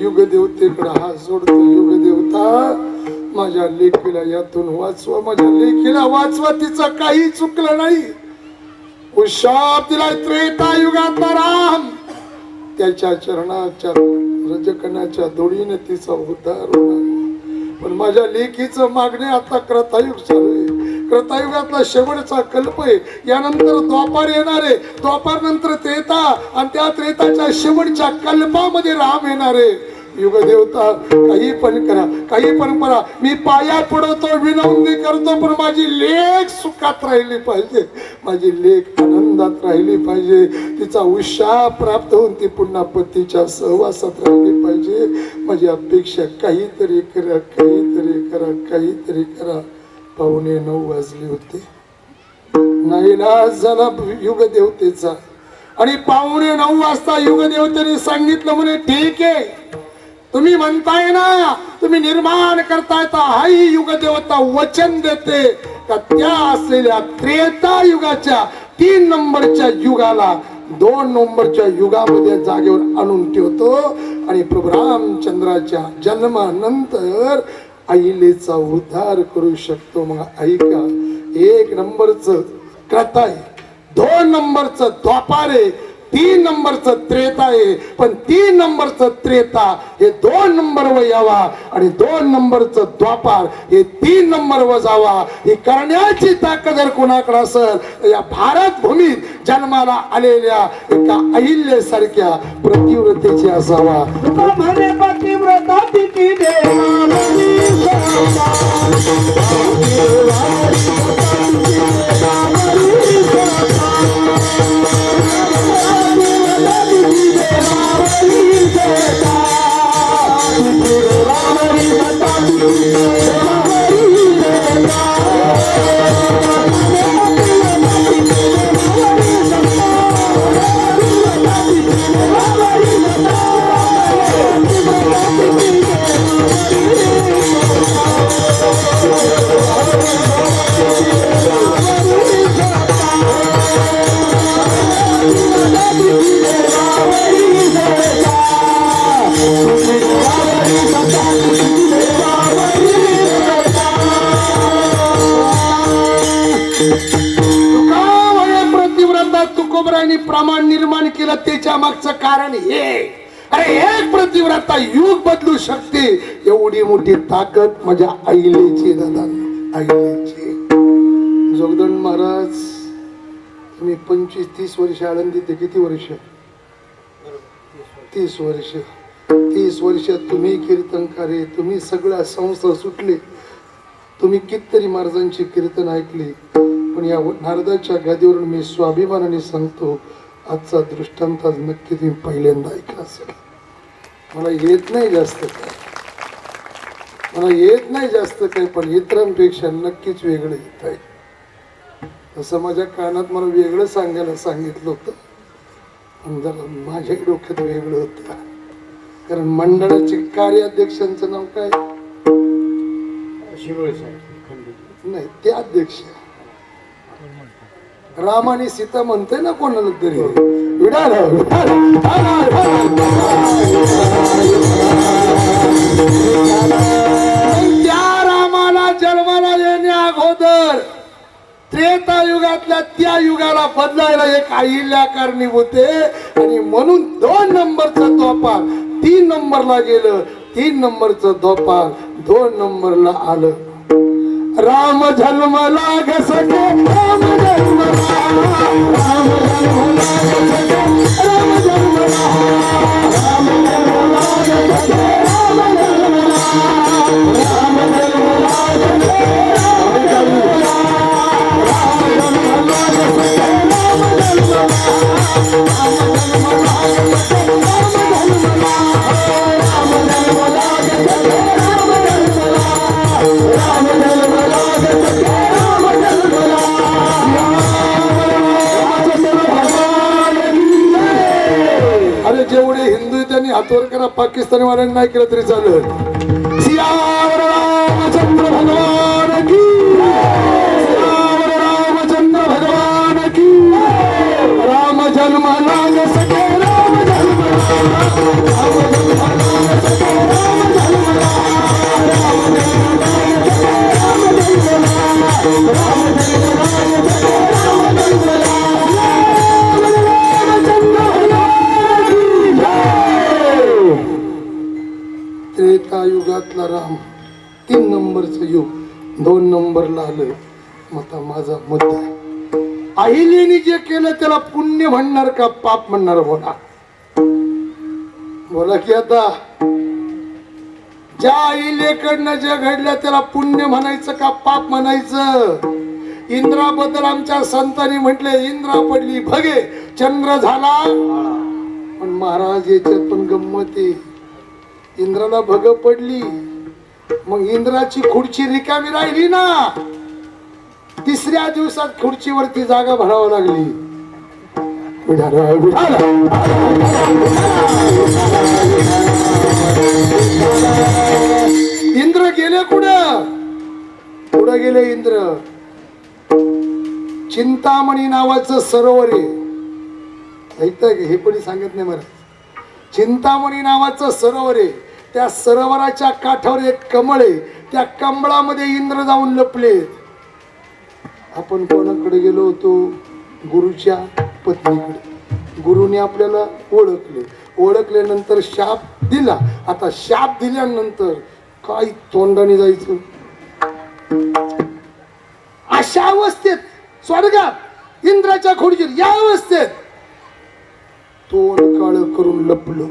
युगदेवतेकडे हात सोडतो. युगदेवता माझ्या लेकीला यातून वाचवा, माझ्या लेकीला वाचवा, तिचं काही चुकलं नाही. उशाप दिलाय त्रेता युगातला राम, त्याच्या चरणाच्या रजकणाच्या दोडीने तिचा उद्धार होणार. पण माझ्या लेकीचं मागणे आता क्रतायुग चालू आहे. क्रतायुगातला शेवटचा कल्प आहे. यानंतर द्वापार येणार आहे. द्वापार नंतर त्रेता, आणि त्या त्रेताच्या शेवटच्या कल्पामध्ये राम येणार आहे. युगदेवता काही पण करा, काही पण करा, मी पाया पडवतो, विनवणी करतो, पण माझी लेक सुखात राहिली पाहिजे, माझी लेक आनंदात राहिली पाहिजे, तिचा उत्साह प्राप्त होऊन ती पुन्हा पतीच्या सहवासात राहिली पाहिजे. माझी अपेक्षा काहीतरी करा, काहीतरी करा, काहीतरी करा. 8:45 वाजले होते. नाईलाज झाला युगदेवतेचा, आणि 8:45 वाजता युगदेवतेने सांगितलं म्हणे ठीक आहे, तुम्ही म्हणताय ना, तुम्ही निर्माण करताय, तर हाही युगदेवता वचन देते का त्या असलेल्या त्रेता युगाच्या 3 नंबरच्या युगाला 2 नंबरच्या युगामध्ये जागेवर आणून ठेवतो, आणि प्रभू रामचंद्राच्या जन्मानंतर आईलेचा उद्धार करू शकतो. मग ऐका, 1 नंबरचं क्रता आहे, 2 नंबरचं द्वापार आहे, 3 नंबरचं त्रेता आहे. पण 3 नंबरचं त्रेता हे 2 नंबरवर यावा, आणि 2 नंबरचं द्वापार हे 3 नंबरवर जावा. ही करण्याची ताकद जर कोणाकडे असेल तर या भारत भूमीत जन्माला आलेल्या एका अहिल्यासारख्या प्रतिव्रतेची असावा. म्हणे पतिव्रता तिची देवावरी प्रमाण निर्माण केलं. त्याच्या मागचं कारण हे, अरे एक प्रतिव्रता युग बदलू शकते, एवढी मोठी ताकद माझ्या आईलेची. दादा आईलेची. जोगदंड महाराज, तुम्ही 25-30 वर्ष आळंदी, ते किती वर्ष? 30 वर्ष. 30 वर्षात तुम्ही कीर्तनकारे, तुम्ही सगळ्या संस्था सुटले, तुम्ही कितीतरी महाराजांची कीर्तन ऐकली. पण या नारदाच्या गादीवरून मी स्वाभिमानाने सांगतो, आजचा दृष्टांत आज नक्की तुम्ही पहिल्यांदा ऐकला असेल. मला येत नाही जास्त काय, मला येत नाही जास्त काय, पण इतरांपेक्षा नक्कीच वेगळं येत आहे. तसं माझ्या कानात मला वेगळं सांगायला सांगितलं होतं, पण जरा माझ्या डोक्यात वेगळं होतं. कारण मंडळाचे कार्याध्यक्षांचं नाव काय? नाही, ते अध्यक्ष. राम आणि सीता म्हणते ना कोणाला तरी, त्या रामाला जन्माला येण्या अगोदर त्रेता युगातल्या त्या युगाला बदलायला एक अहिल्या कारणीभूत आहे. आणि म्हणून 2 नंबरचं द्वापार 3 नंबरला गेलं, 3 नंबरचं द्वापार 2 नंबरला आलं. राम जन्मला घसके, राम जन्मला, राम जन्मला. हात वर करा, पाकिस्तानी वाल्यांनी नाही केलं तरी चालेल. सियावर रामचंद्र भगवान की, सियावर रामचंद्र भगवान की. राम जन्म लाग सके, राम जन्म लाग, राम जन्म लाग सके, राम जन्म लाग, राम जन्म लाग सके, राम जन्म लाग, राम जन्म लाग सके, राम जन्म लाग. रामचंद्र भगवान की जय. त्रेतायुगातला राम 3 नंबरचं युग 2 नंबरला आलं. आता माझा मुद्दा आहे, अहिल्याने जे केलं त्याला पुण्य म्हणणार का पाप म्हणणार? बोला बोला की आता ज्या अहिल्याकडनं जे घडलं त्याला पुण्य म्हणायचं का पाप म्हणायचं? इंद्राबद्दल आमच्या संतांनी म्हटले, इंद्रा पडली भगे चंद्र झाला. पण महाराज याच्यात पण गंमत आहे, इंद्राला भग पडली, मग इंद्राची खुर्ची रिकामी राहिली ना. 3ऱ्या दिवसात खुर्चीवरती जागा भरावी लागली. इंद्र गेले कुठं? पुढे गेले इंद्र. चिंतामणी नावाचं सरोवर आहे, ऐकताय का? हे कोणी सांगत नाही मला. चिंतामणी नावाचं सरोवर आहे, त्या सरोवराच्या काठावर एक कमळ आहे, त्या कमळामध्ये इंद्र जाऊन लपले. आपण कोणाकडे गेलो होतो? गुरुच्या पत्नीकडे. गुरुने आपल्याला ओळखल्यानंतर शाप दिला. आता शाप दिल्यानंतर काय तोंडाने जायचं? अशा अवस्थेत स्वर्गात इंद्राच्या खोडीत या अवस्थेत तोंड काळ करून लपलो.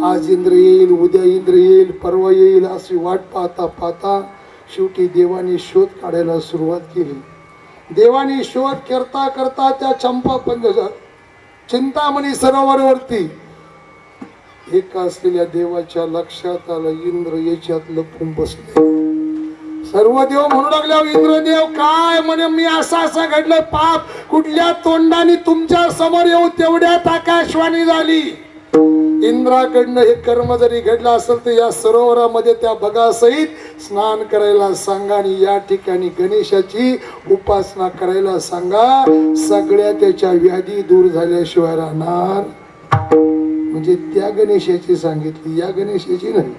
आज इंद्र येईल, उद्या इंद्र येईल, परवा येईल अशी वाट पाहता पाहता शेवटी देवाने शोध काढायला सुरुवात केली. देवाने शोध करता करता त्या चंपा चिंतामणी सरोवरावरती एका असलेल्या देवाच्या लक्षात आलं, इंद्र याच्यात लपून बसले. सर्व देव म्हणू लागले, इंद्रदेव काय म्हणे, मी असं घडलं पाप कुठल्या तोंडाने तुमच्या समोर येऊ? तेवढ्यात आकाशवाणी झाली. इंद्राकडनं हे कर्म जरी घडलं असेल तर या सरोवरामध्ये त्या भगासहित स्नान करायला सांगा आणि या ठिकाणी गणेशाची उपासना करायला सांगा. सगळ्या त्याच्या व्याधी दूर झाल्याशिवाय राहणार. म्हणजे त्या गणेशाची सांगितली, या गणेशाची नाही.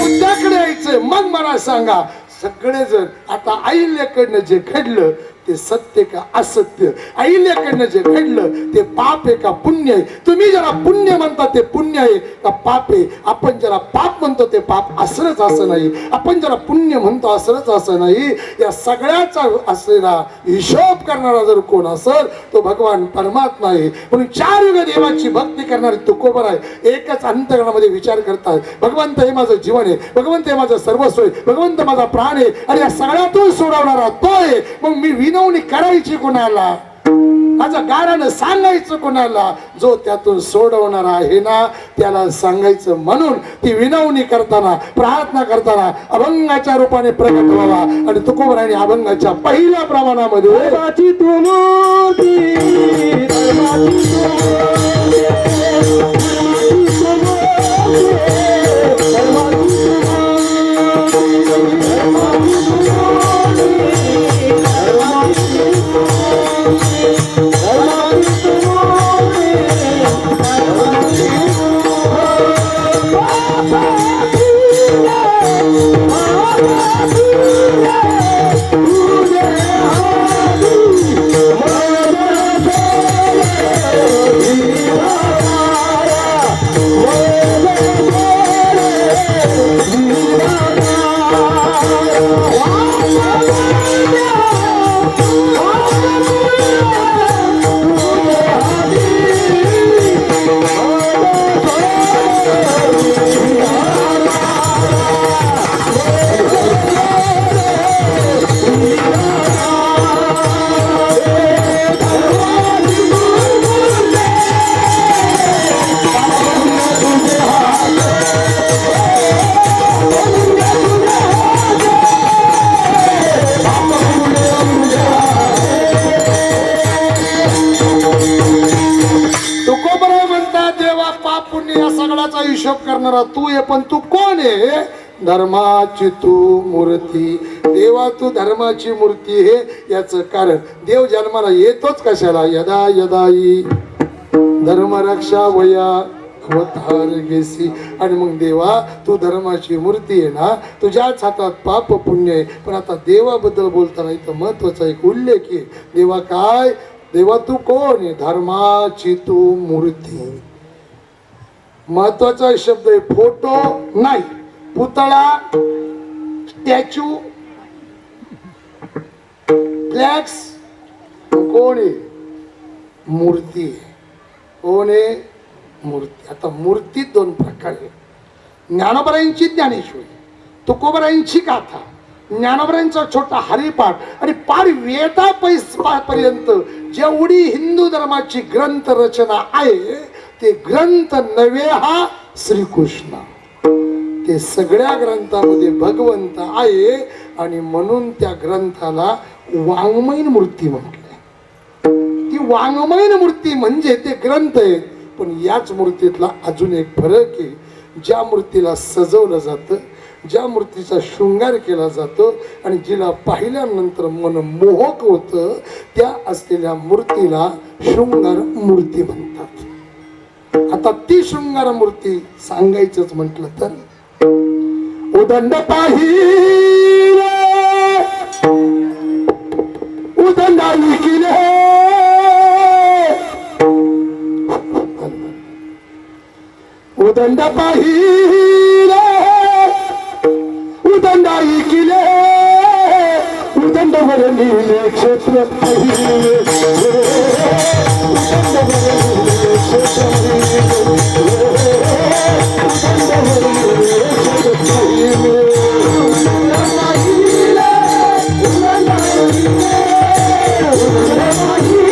मुद्द्याकडे यायचं. मग मला सांगा, सगळेजण आता अहिल्याकडनं जे घडलं ते सत्य का असत्य? अहिल्याकडनं जे घडलं ते पाप आहे का पुण्य आहे? तुम्ही ज्याला पुण्य म्हणता ते पुण्य आहे का पाप आहे? आपण ज्याला पाप म्हणतो ते पाप असलंच असं नाही, आपण ज्याला पुण्य म्हणतो असलंच असं नाही. या सगळ्याचा असलेला हिशोब करणारा जर कोण असेल तो भगवान परमात्मा आहे. म्हणून 4 युग देवाची भक्ती करणारे तुकोबर आहे. एकच अंतकरणामध्ये विचार करतात, भगवंत हे माझं जीवन आहे, भगवंत हे माझं सर्वस्व आहे, भगवंत माझा प्राण आहे आणि या सगळ्यातून सोडवणारा तो आहे. मग मी विनवणी करायची कोणाला? माझं गारानं सांगायचं कोणाला? जो त्यातून सोडवणार आहे ना त्याला सांगायचं. म्हणून ती विनवणी करताना प्रार्थना करताना अभंगाच्या रूपाने प्रकट व्हावा. आणि तुकोबराने अभंगाच्या पहिल्या प्रमाणामध्ये करणारा तू आहे, पण तू कोण आहे? धर्माची तू मूर्ती. देवा तू धर्माची मूर्ती आहे. याचं कारण देव जन्माला येतोच कशाला? यदा यदाई धर्मरक्षा वया अवतार घेसी. आणि मग देवा तू धर्माची मूर्ती आहे ना, तुझ्याच हातात पाप पुण्य आहे. पण आता देवाबद्दल बोलताना इथं महत्वाचा एक उल्लेख आहे. देवा काय? देवा तू कोण आहे? धर्माची तू मूर्ती. महत्वाचा शब्द आहे. फोटो नाही, पुतळा, स्टॅच्यू, फ्लॅक्स. कोण आहे? मूर्ती. कोण आहे? मूर्ती. आता मूर्तीत दोन प्रकार आहे. ज्ञानोबरायांची ज्ञानेश्वरी, तुकोबरायांची गाथा, ज्ञानोबरायांचा छोटा हरिपाठ आणि पार वेदापर्यंत जेवढी हिंदू धर्माची ग्रंथ रचना आहे ते ग्रंथ नव्हे हा श्रीकृष्ण. ते सगळ्या ग्रंथामध्ये भगवंत आहे आणि म्हणून त्या ग्रंथाला वाङ्मयीन मूर्ती म्हटले. ती वाङ्मयीन मूर्ती म्हणजे ते ग्रंथ आहेत. पण याच मूर्तीतला अजून एक फरक आहे. ज्या मूर्तीला सजवलं जातं, ज्या मूर्तीचा शृंगार केला जातो आणि जिला पाहिल्यानंतर मन मोहक होतं, त्या असलेल्या मूर्तीला शृंगार मूर्ती म्हणतात. आता ती शृंगार मूर्ती सांगायचंच म्हटलं तर उदंड पाहिले उदंडाई किले, उदंड पाहिले उदंडाई किले, उदंड वर नीले क्षेत्र पाहिले, उदंड वर नीले क्षेत्र पाहिले, उदंड वर नीले क्षेत्र पाहिले.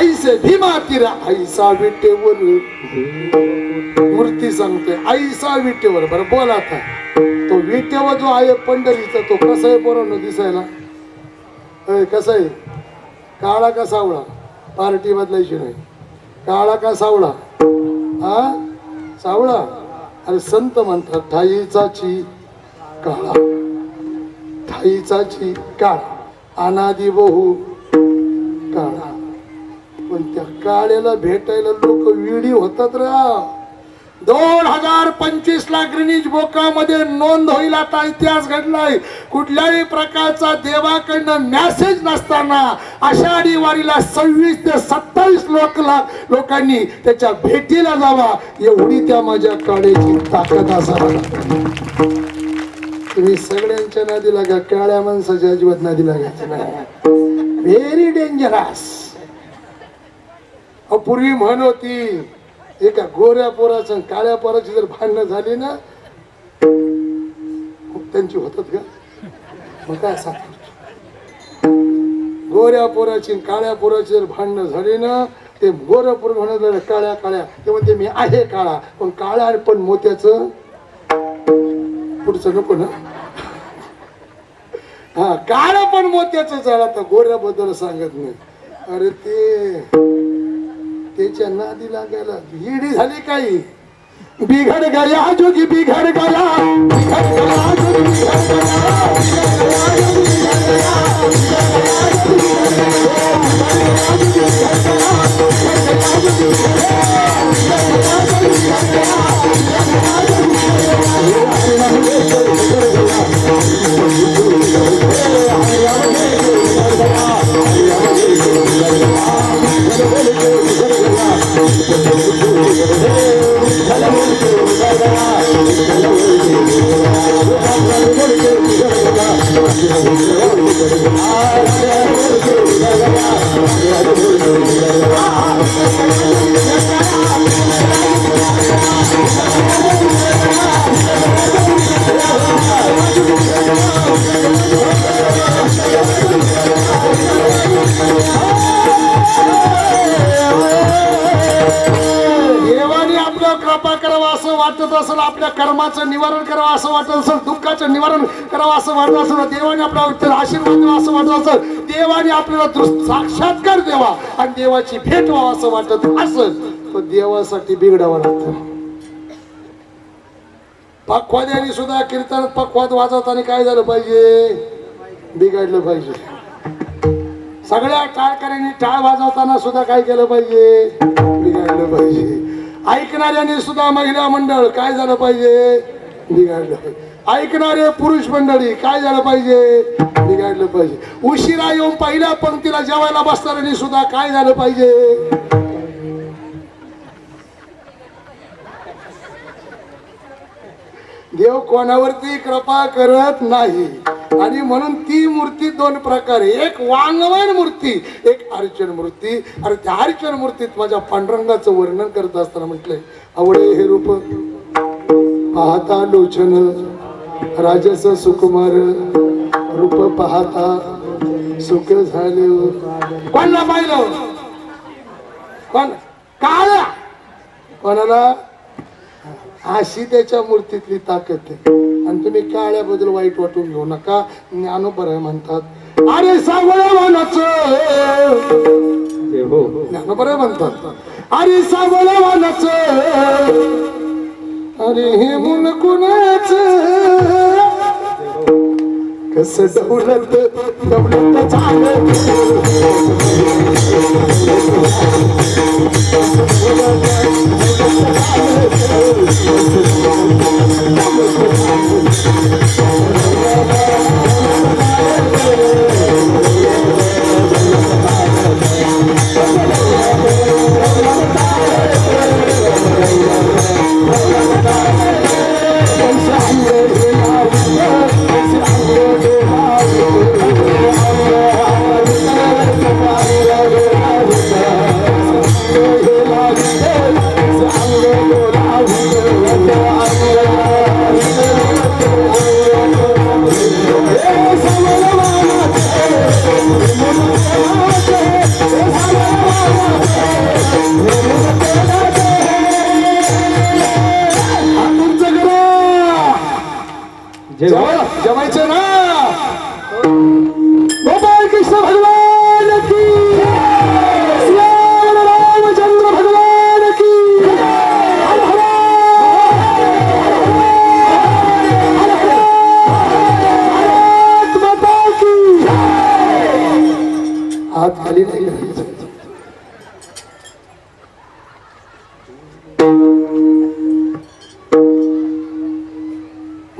ऐसे भीमा तीरा ऐसा विटेवर मूर्ती सांगते. ऐसा विटेवर. बरं बोल आता. तो विटेवर जो आहे पंढरीचा तो कसा आहे पोरांनो दिसायला? कसा आहे? काळा का सावळा? पार्टी बदलायची नाही. काळा का सावळा? हा सावळा. अरे संत म्हणतात ठाईचाची काळा, ठाईचाची काळा, अनादी बहु काळा. पण त्या काळ्याला भेटायला लोक विडी होतात रा. 2025 ला ग्रीनिज बुकामध्ये नोंद होईल. आता इतिहास घडलाय. कुठल्याही प्रकारचा देवाकडनं मेसेज नसताना आषाढी वारीला 26 ते 27 लोकांनी त्याच्या भेटीला जावा एवढी त्या माझ्या काळ्याची ताकद असावी. तुम्ही सगळ्यांच्या नादी लागा, काळ्या माणसाच्या अजिबात नादी लागायचं नाही. Very dangerous. पूर्वी म्हण होती, एका गोऱ्या पोराचं काळ्या पोराची जर भांडणं झाली ना त्यांची होतात का? मग काय सांग. गोऱ्या पोराची काळ्या पोराची जर भांडणं झाली ना ते गोऱ्या पोर म्हणत काळ्या काळ्या, ते म्हणते मी आहे काळा पण काळा पण मोत्याचं पुढचं नको ना. हा काळा पण मोत्याचं झाला तर गोऱ्याबद्दल सांगत नाही. अरे ते त्याच्या नादी लागायला येडी झाली काही. बिघड गया जोगी बिघड गया, बिघड गया जोगी बिघड गया. देवाने आपल्यावर कृपा करावा असं वाटत असेल, आपल्या कर्माचं निवारण करावं असं वाटत असेल, दुःखाचं निवारण करावं असं वाटत असेल, देवाने आपल्याला आशीर्वाद द्यावा असं वाटत असेल, देवाने आपल्याला साक्षात्कार द्यावा आणि देवाची भेट व्हावं असं वाटत असेल, तर देवासाठी बिघडावं लागतं. पखवाद्याने सुद्धा कीर्तन पखवाद वाजवताना काय झालं पाहिजे? बिघडलं पाहिजे. सगळ्या टाळकऱ्यांनी टाळ वाजवताना सुद्धा काय केलं पाहिजे? बिघडलं पाहिजे. ऐकणाऱ्यांनी सुद्धा महिला मंडळ काय झालं पाहिजे? बिघडलं पाहिजे. ऐकणारे पुरुष मंडळी काय झालं पाहिजे? बिघडलं पाहिजे. उशिरा येऊन पहिल्या पंक्तीला जेवायला बसणाऱ्यांनी सुद्धा काय झालं पाहिजे? देव कोणावरती कृपा करत नाही आणि म्हणून ती मूर्ती दोन प्रकारे, एक वाङ्मय मूर्ती, एक अर्चन मूर्ती. आणि त्या अर्चन मूर्तीत माझ्या पांडुरंगाचं वर्णन करत असताना म्हटलंय, आवडे हे रूप पाहता लोचन राजस सुकुमार, रूप पाहता सुख झाले. कोणाला पाहिलं? कोण? काळा. कोणाला? अशी त्याच्या मूर्तीतली ताकद आहे. आणि तुम्ही काळ्याबद्दल वाईट वाटून घेऊ नका. ज्ञानोबराय म्हणतात, अरे सावळवानाच ज्ञानोबराय म्हणतात, अरे सावळवानाच, अरे हे मुल कुणाच, कस दौलत दौलत झालं. जमायचं ना. गोपाल कृष्ण भगवान की, रामचंद्र भगवान की, माता की. हात खाली नाही करायचं.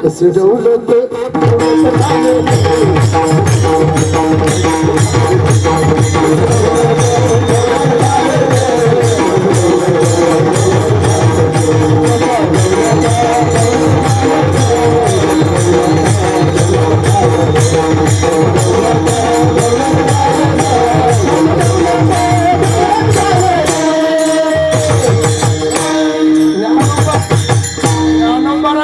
कस दौलत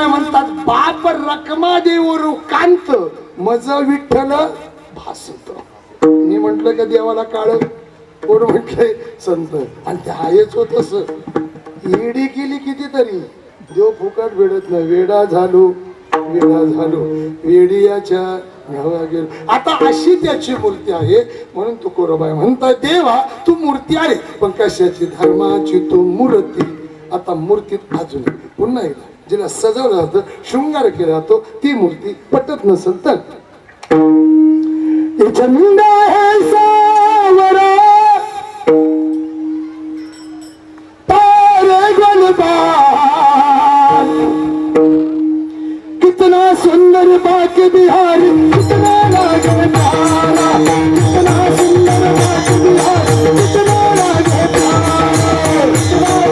म्हणतात, बाप रकमा देऊ कांत मज विठ्ठल भासत. मी म्हंटल का देवाला काळ? कोण म्हटलंय? संत. आणि ते आहेच होत तस. ईडी केली कितीतरी, देव फुकट भेटत नाही. वेडा झालो वेडा झालो वेडियाच्या घावा गेलो. आता अशी त्याची मूर्ती आहे. म्हणून तुकोबाई म्हणतात, देवा तू मूर्ती आहे पण कशाची? धर्माची तू मूर्ती. आता मूर्तीत अजून पुन्हा एकदा जिला सजवलं जातं, शृंगार केला जातो, ती मूर्ती पटत नसेल तर झंडा है सावरा तारे गुलबान, कितना सुंदर बाग बिहार, कितना लागे प्यारा, कितना सुंदर बाग बिहार, कितना लागे प्यारा.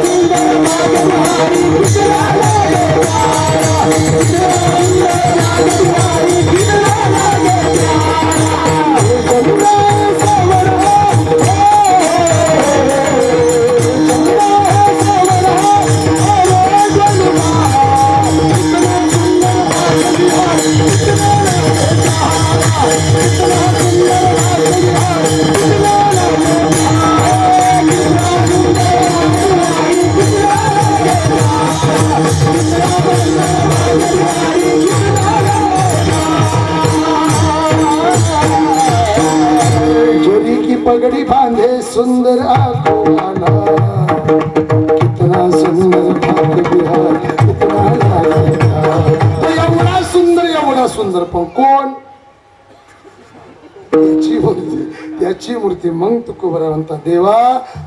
सुंदर आंखों वाला, कितना सुंदर भाग्य विहार, कितना लाडला. एवढा सुंदर पण कोण? त्याची मूर्ती. मग तुकोबरा म्हणता देवा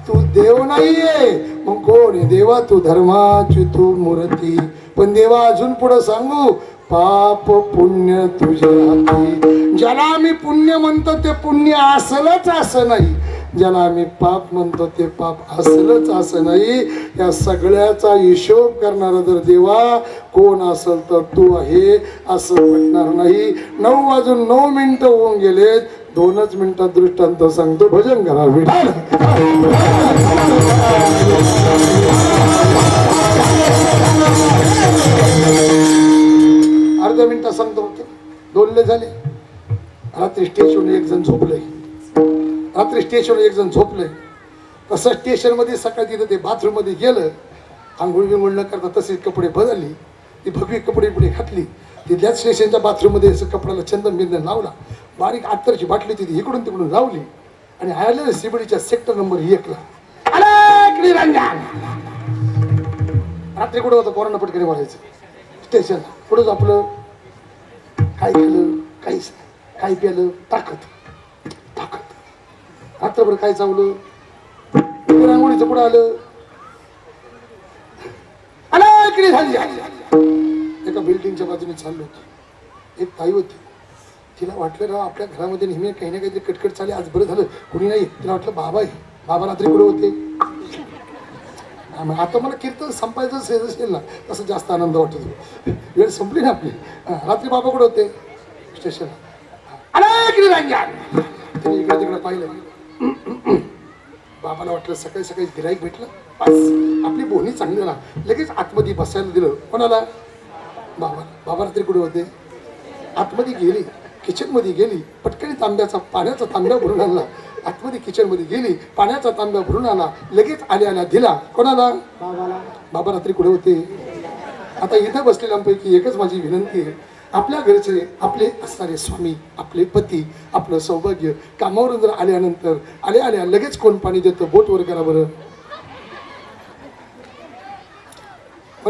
तू देव नाहीये, मग कोण आहे? देवा तू धर्माची तू मूर्ती. पण देवा अजून पुढे सांगू, पाप पुण्य तुझ्या हाती. ज्याला आम्ही पुण्य म्हणतो ते पुण्य असलंच असं नाही, ज्याला आम्ही पाप म्हणतो ते पाप असलंच असं नाही. या सगळ्याचा हिशोब करणारा जर देवा कोण असेल तर तू आहे असं म्हटणार नाही. 9:09 होऊन गेलेत. 2च मिनिटात दृष्टांत सांगतो. भजन करा विठाल. अर्ध्या मिनिटात सांगतो. 2 झाले. रात्री स्टेशनवर एक जण झोपलंय. तसं स्टेशन मध्ये सकाळी तिथं ते बाथरूम मध्ये गेलं. आंघोळ बिंघोळ न करता तसेच कपडे बदलली. ती भगवी कपडे पुढे घातली. तिथल्याच स्टेशनच्या बाथरूम मध्ये कपड्याला चंदन बिंदन लावला. बारीक अत्तरची बाटली तिथे इकडून तिकडून लावली आणि आयर्लंड सिबडीच्या सेक्टर नंबर 1 रात्री कुठं होतं? पोरांना पटकन मारायचं. स्टेशन कुठं झोपलं? काय केलं? काहीच नाही. काय प्यालं? ताकद. रात्रभर काय चावलं? रांगोळीचं पुढं आलं. इकडे झाली. एका बिल्डिंगच्या बाजूने चाललो होतो. एक ताई होती. तिला वाटलं राव आपल्या घरामध्ये नेहमी काही ना काहीतरी कटकट चालली. आज बरं झालं कुणी नाही. तिला वाटलं बाबा आहे. बाबा रात्री कुठे होते? आता मला कीर्तन संपायचं असेल ना तसं जास्त आनंद वाटतो. वेळ संपली ना आपली. रात्री बाबा कुठे होते? स्टेशन. इकडे तिकडे पाहिलं. बाबाला वाटलं सकाळी सकाळी गिराईक भेटलं, बस आपली बोनी चांगली ना. लगेच आतमध्ये बसायला दिलं. कोणाला? बाबा. बाबा रात्री कुठे होते? आतमध्ये गेली. किचनमध्ये गेली. पटकन पाण्याचा तांब्या भरून आणला. आतमध्ये किचनमध्ये गेली. पाण्याचा तांब्या भरून आला. लगेच आल्या दिला. कोणाला? बाबाला. बाबा रात्री कुठे होते? आता इथं बसलेल्यांपैकी एकच माझी विनंती आहे. आपल्या घरचे आपले असणारे स्वामी, आपले पती, आपलं सौभाग्य कामावरून जर आल्यानंतर आल्या लगेच कोण पाणी देतं? बोट वर करा बरं.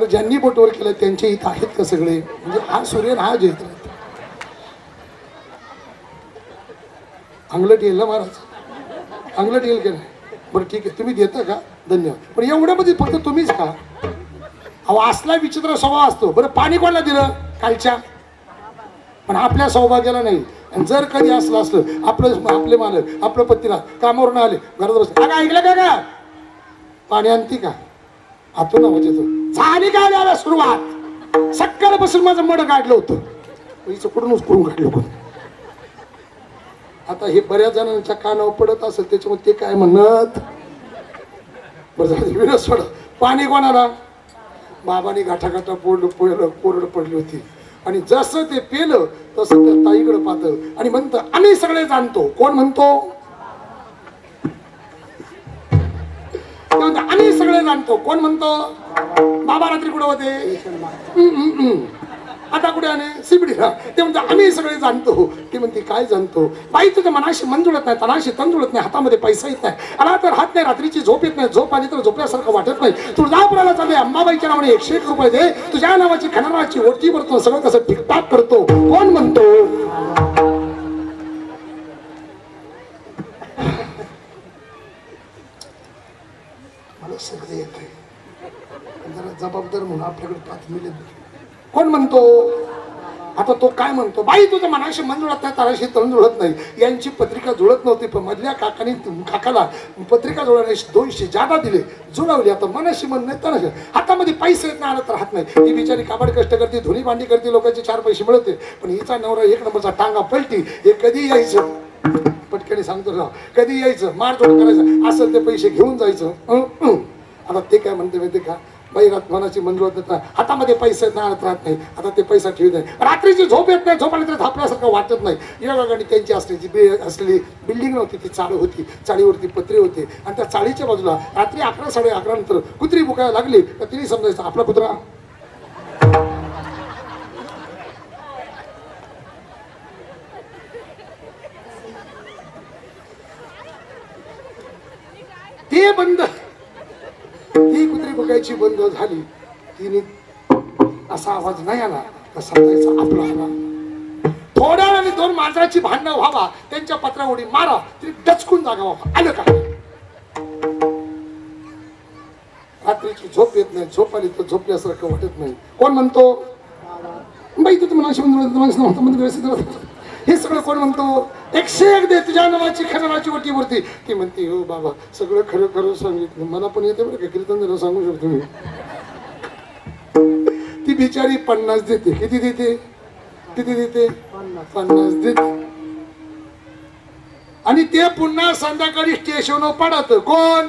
ज्यांनी बोट वर केलं त्यांचे इथं आहेत का सगळे? म्हणजे हा सूर्य हा जयत अंगलट येईल ना महाराज? अंगलट येईल का नाही? बरं ठीक आहे, तुम्ही देता का? धन्यवाद. पण एवढ्यामध्ये फक्त तुम्हीच का? अहो असला विचित्र स्वभाव असतो. बरं पाणी कोणाला दिलं? कालच्या. पण आपल्या सौभाग्याला नाही. आणि जर कधी असलं आपले मालक आपलं पतीला कामावरून आले, घरात बसले, का ऐकलं का पाणी आणती का? आतून आवाज येतो. झाली काय द्यायला सुरुवात? सकाळपासून माझं मड काढलं होतं. कुठून उचकून काढलं कोण? आता हे बऱ्याच जणांच्या कानावर पडत असेल त्याच्यामुळे ते काय म्हणत. बरं सोडा. पाणी कोणाला? बाबाने गाठागाठा कोरड पडली होती. आणि जसं ते पेलं तसं त्या ताईकडे पाहतं आणि म्हणतं आम्ही सगळे जाणतो. कोण म्हणतो? आम्ही सगळे जाणतो. कोण म्हणतो? बाबा रात्री कुठे होते? आता कुठे आले? सिबडीला. ते म्हणतात आम्ही सगळे जाणतो. ते म्हणते काय जाणतो? बाई तुझं मनाशी मन जुळत नाही, तनाशी तन जुळत नाही, हातामध्ये पैसा येत नाही, आला तर हात नाही, रात्रीची झोप येत नाही, झोप आली तर झोपल्यासारखं वाटत नाही. तुळजापुराला चालले, अंबाबाईच्या नावाने 101 रुपये दे, तुझ्या नावाची खणाची ओढती भरतो, सगळं कसं ठीकठाक करतो. कोण म्हणतो? मला सगळं येत आहे. जरा जबाबदार म्हणून आपल्याकडे 5 मिनिट. कोण म्हणतो? आता तो काय म्हणतो? बाई तुझं मनाशी मन जुळत नाही, ताराशी तण जुळत नाही. यांची पत्रिका जुळत नव्हती, पण मधल्या काकाला पत्रिका जुळवण्यास 200 जादा दिले, जुळवली. आता मनाशी मन नाही, ताराशी हातामध्ये पैसे येत नाही, आला तर हात नाही. ही बिचारी काबाड कष्ट करते, धुनी भांडी करते, लोकांचे 4 पैसे मिळते. पण हिचा नवरा 1 नंबरचा टांगा पलटी. हे कधी यायचं? पटकनी सांगतो ना, कधी यायचं? मारतोड करायचं, असेल ते पैसे घेऊन जायचं. आता ते काय म्हणते माहिती का? बाई मनाची मंजुळत नाही, हातामध्ये पैसे राहत नाही. आता ते पैसा ठेवत नाही, रात्रीची झोप येत नाही, झोप आली तर थापल्यासारखं वाटत नाही. या गाडी त्यांची असलेली बिल्डिंग नव्हती, ती चाळ होती. चाळीवरती पत्रे होते आणि त्या चाळीच्या बाजूला रात्री 11 साडे 11 नंतर कुत्री बुकायला लागली तर तिने समजायचं आपला कुत्रा. ती कुत्री बघायची बंद झाली. तिने असा आवाज नाही आला तर समजायचा आपला आला. थोड्या वेळाने दोन मांजराची भांडणं व्हावा, त्यांच्या पत्रा उडी मारा, ती डचकून जागा व्हावा. आलं का? रात्रीची झोप येत नाही, झोप आली तर झोपल्यासारखं वाटत नाही. कोण म्हणतो? बाई तू मनाशी हे सगळं कोण म्हणतो? 101 दे तुझ्या नावाची खरणाची वटी वरती. ती म्हणते हो बाबा सगळं खरं खरं सांगितलं. मला पण येते बरं का कीर्तन जरा सांगू शकतो मी. ती बिचारी 50 देते. किती देते? किती देते? 50 देते. आणि ते पुन्हा संध्याकाळी स्टेशनवर पडत. कोण?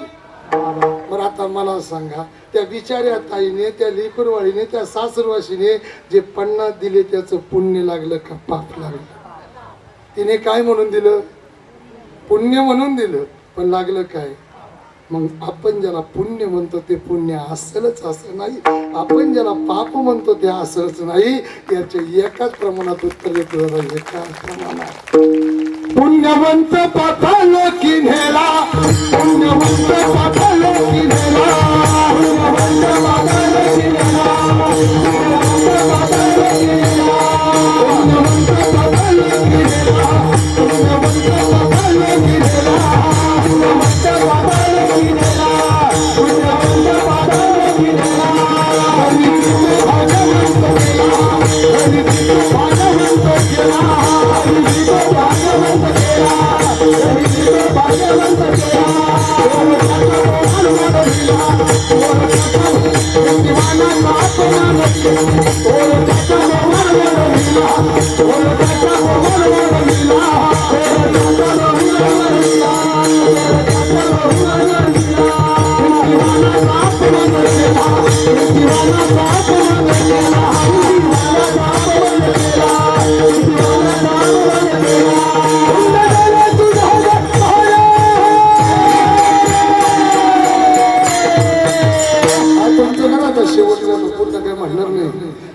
बरं आता मला सांगा, त्या बिचाऱ्या ताईने, त्या लेकरवाळीने, त्या सासरवाशीने जे 50 दिले त्याचं पुण्य लागलं का पाप लागलं? तिने काय म्हणून दिलं? पुण्य म्हणून दिलं. पण लागलं काय? मग आपण ज्याला पुण्य म्हणतो ते पुण्य असेलच असं नाही, आपण ज्याला पाप म्हणतो ते असलच नाही. याच्या एकाच प्रमाणात उत्तर येतं. एकाच प्रमाणात पुण्यवंत पापालो की नेला, पुण्यवंत पापालो की नेला, पुण्यवंत पापालो की नेला, पुण्यवंत पापालो की नेला, पुण्यवंत पापालो की नेला, पुण्यवंत पापालो की नेला, पुण्यवंत पापालो की नेला, पुण्यवंत पापालो की नेला.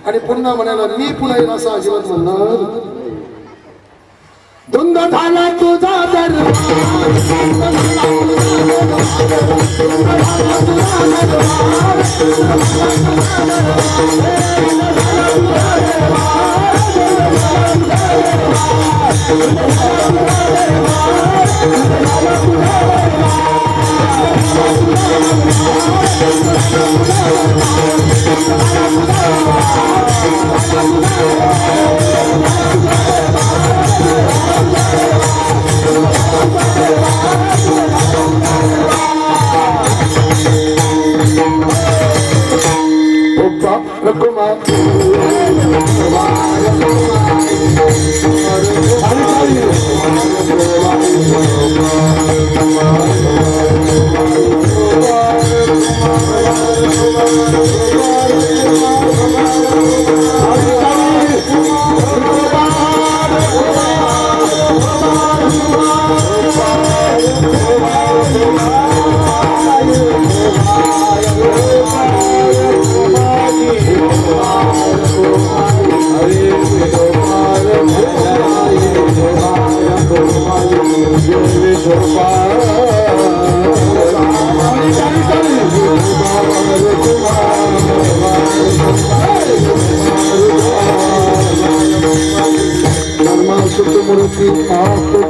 आणि पुन्हा म्हणाला मी पुन्हा येईल असं अजिबात म्हणणार. धुंद झाला तुझा दरबार,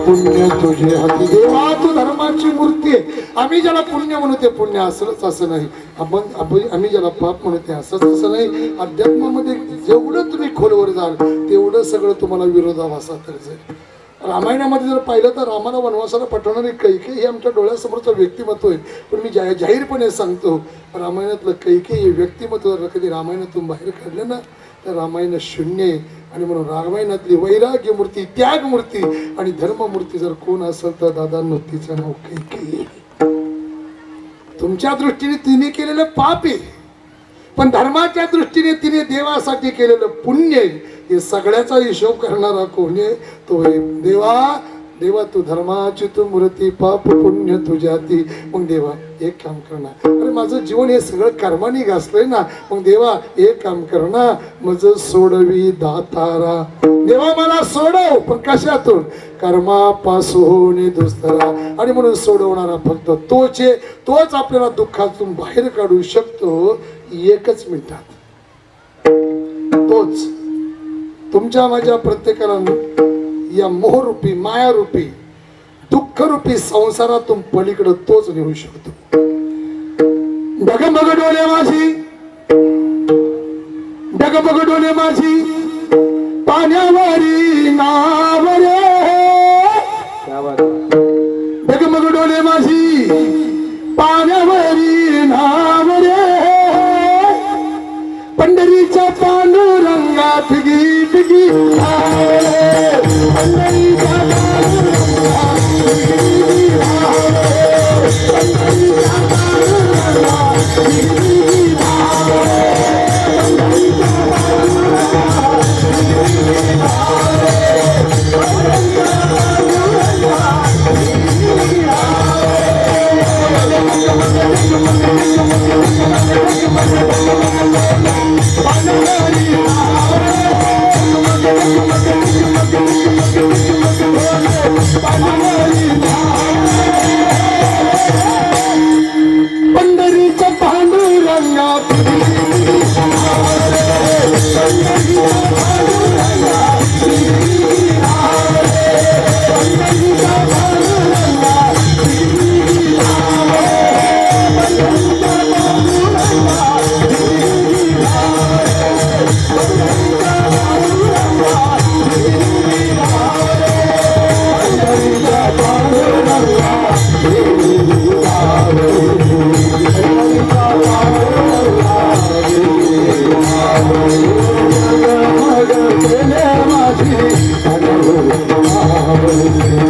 पुण्य तुझे हाती. देवा तू धर्माची मूर्ती आहे. आम्ही ज्याला पुण्य म्हणू ते पुण्य असलंच असं नाही, आम्ही ज्याला पाप म्हणू ते असंच असं नाही. अध्यात्मामध्ये जेवढं तुम्ही खोलवर जाल तेवढं सगळं तुम्हाला विरोधाभासा तर जाईल. रामायणामध्ये जर पाहिलं तर रामाला वनवासाला पाठवणारे कैकेयी हे आमच्या डोळ्यासमोरचं व्यक्तिमत्व आहे. पण मी जाहीरपणे सांगतो, रामायणातलं कैकेयी हे व्यक्तिमत्व जर कधी रामायणातून बाहेर काढलं ना तर रामायण शून्य आहे. आणि म्हणून रामायणातली वैराग्य मूर्ती, त्याग मूर्ती आणि धर्ममूर्ती जर कोण असेल तर दादांनो तिचं नाव कैकेयी. तुमच्या दृष्टीने तिने केलेलं पाप आहे, पण धर्माच्या दृष्टीने तिने देवासाठी केलेलं पुण्य आहे. हे सगळ्याचा हिशोब करणारा कोण आहे? तो आहे देवा. देवा तू धर्माची तू मूर्ती, पाप पुण्य तुझ्या ती. मग देवा एक काम करणार, अरे माझं जीवन हे सगळं कर्माने घासलंय ना, मग देवा एक काम करणार, माझं सोडवी दातारा. देवा मला सोडव, पण कशातून? कर्मापासून दुसरा. आणि म्हणून सोडवणारा फक्त तोच आपल्याला दुःखातून बाहेर काढू शकतो 1 मिनिटात. तोच तुमच्या माझ्या प्रत्येकाला या मोहरूपी मायारूपी दुःखरूपी संसारातून पलीकडे तोच नेऊ शकतो. डगमग डोले माझी, डगमग डोले माझी पाण्यावरी नाव रे. डगमग डोले माझी पाण्यावरी नाव रे. पंढरीच्या पांडुरंगा फिगी फिगी पंढरीच्या पांडुरंगा फिगी पंढरीच्या पांडुरंगा फिगी पंढरीच्या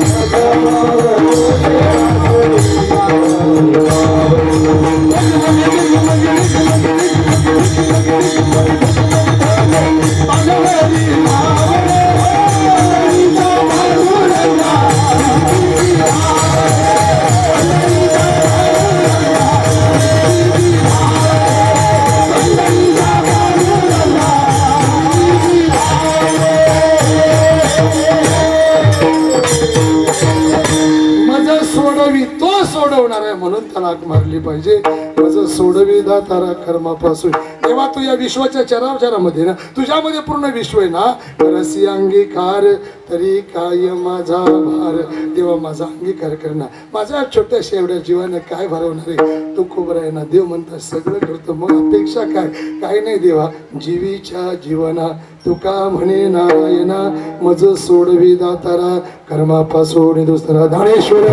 पांडुरंगा सोडवणार आहे म्हणून त्याला हाक मारली पाहिजे. माझं सोडवी दातारा कर्मापासून. तेव्हा तू या विश्वाच्या चराचरामध्ये ना तुझ्यामध्ये पूर्ण विश्व आहे ना. रसी अंगीकार तरी काय माझा भार. तेव्हा माझा अंगीकार करणार. माझ्या छोट्याशा एवढ्या जीवाने काय भरवणार आहे. तू कोबरा आहे ना. देव म्हणतात सगळं करतो मग अपेक्षा काय. काय नाही देवा जीवीच्या जीवना तुका म्हणे नारायणा मज सोडवी दातारा कर्मापासून दुसरा. धानेश्वर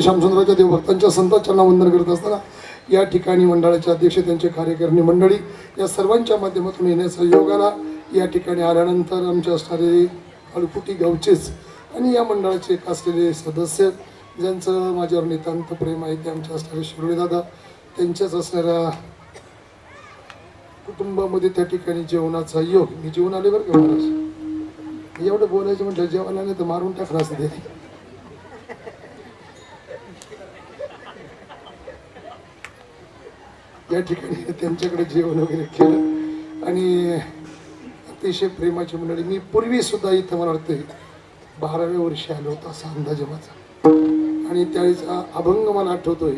श्यामचंद्राच्या देवभक्तांच्या संतांना वंदन करत असताना या ठिकाणी मंडळाचे अध्यक्ष त्यांचे कार्यकारिणी मंडळी या सर्वांच्या माध्यमातून येण्याचा योग आला. या ठिकाणी आल्यानंतर आमचे असणारे अळकुटी गावचेच आणि या मंडळाचे एक असलेले सदस्य ज्यांचं माझ्यावर नितांत प्रेम आहे ते आमचे असणारे शिरोळे दादा. त्यांच्याच असणाऱ्या कुटुंबामध्ये त्या ठिकाणी जेवणाचा योग. मी जेवण आले बरं का महाराज. एवढं बोलायचं म्हटलं जेवणाला नाही तर मारून टाकणार असं ते. या ठिकाणी त्यांच्याकडे जेवण वगैरे केलं आणि अतिशय प्रेमाची मंडळी. मी पूर्वी सुद्धा इथं मला वाटतं 12व्या वर्षी आलो होतो असा अंदाज माझा. आणि त्यावेळेचा अभंग मला आठवतोय.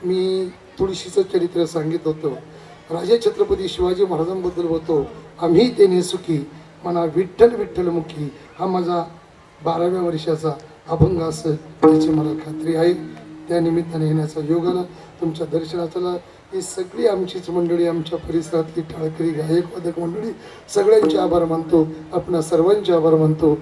मी तुळशीचं चरित्र सांगित होतो. राजे छत्रपती शिवाजी महाराजांबद्दल होतो. आम्ही तेने सुखी म्हणा विठ्ठल विठ्ठल मुखी. हा माझा 12व्या वर्षाचा अभंग असेल याची मला खात्री आहे. त्या निमित्ताने येण्याचा योग आला. तुमच्या दर्शनाचा ही सगळी आमचीच मंडळी आमच्या परिसरातली टाळकरी गायक वादक मंडळी सगळ्यांचे आभार मानतो. आपणा सर्वांचे आभार मानतो.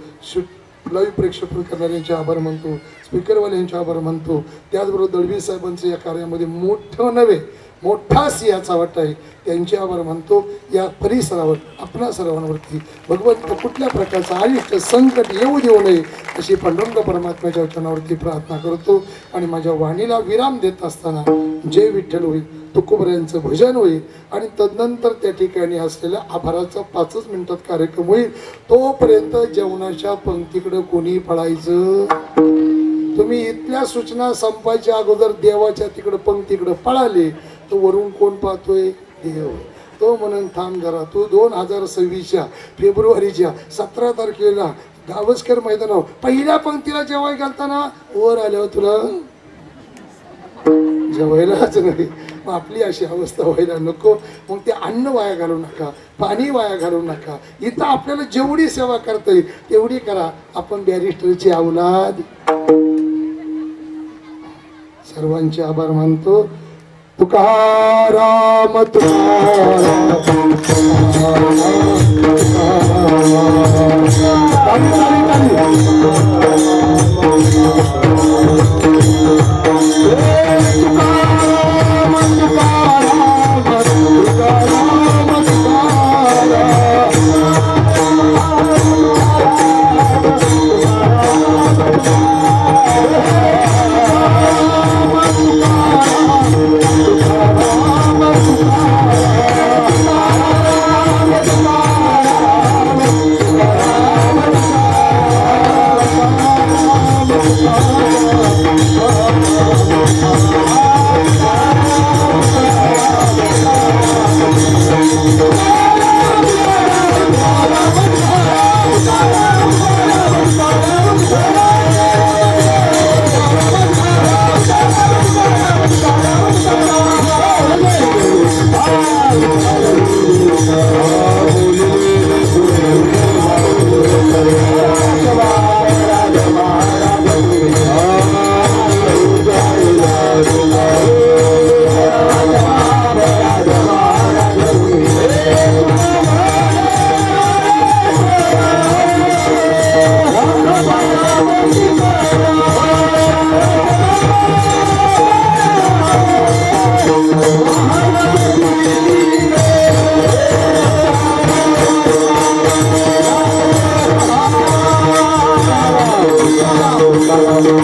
लाईव्ह प्रेक्षेपण करणाऱ्यांचे आभार मानतो. स्पीकरवाल्यांचे आभार मानतो. त्याचबरोबर दळवी साहेबांचं या कार्यामध्ये मोठं नव्हे मोठा सिंहाचा वाटा आहे त्यांचे आभार मानतो. या परिसरावर आपणा सर्वांवरती भगवंत कुठल्या प्रकारचं आयुष्य संकट येऊ देऊ नये अशी पांडुरंग परमात्म्याच्या वचनावरती प्रार्थना करतो. आणि माझ्या वाणीला विराम देत असताना जय विठ्ठल होईल तुकोबऱ्यांचं भजन होईल आणि तदनंतर त्या ठिकाणी असलेल्या आभाराचा 5 मिनिटात कार्यक्रम होईल. तोपर्यंत जेवणाच्या पंक्तीकडे कोणी पळायचं तुम्ही इथल्या सूचना संपायच्या अगोदर देवाच्या तिकडं पंक्तीकडं पळाले तर वरून कोण पाहतोय? देव. तो म्हणून थांब जरा, तू 2026च्या फेब्रुवारीच्या 17 तारखेला गावस्कर मैदानावर पहिल्या पंक्तीला जेवाय घालताना वर आल्यावर तुला जेवायलाच नाही. मग आपली अशी अवस्था व्हायला नको. मग ते अन्न वाया घालू नका, पाणी वाया घालू नका. इथं आपल्याला जेवढी सेवा करता येईल तेवढी करा. आपण बॅरिस्टरची औलाद. सर्वांचे आभार मानतो. Tukaram Tukaram Thank you.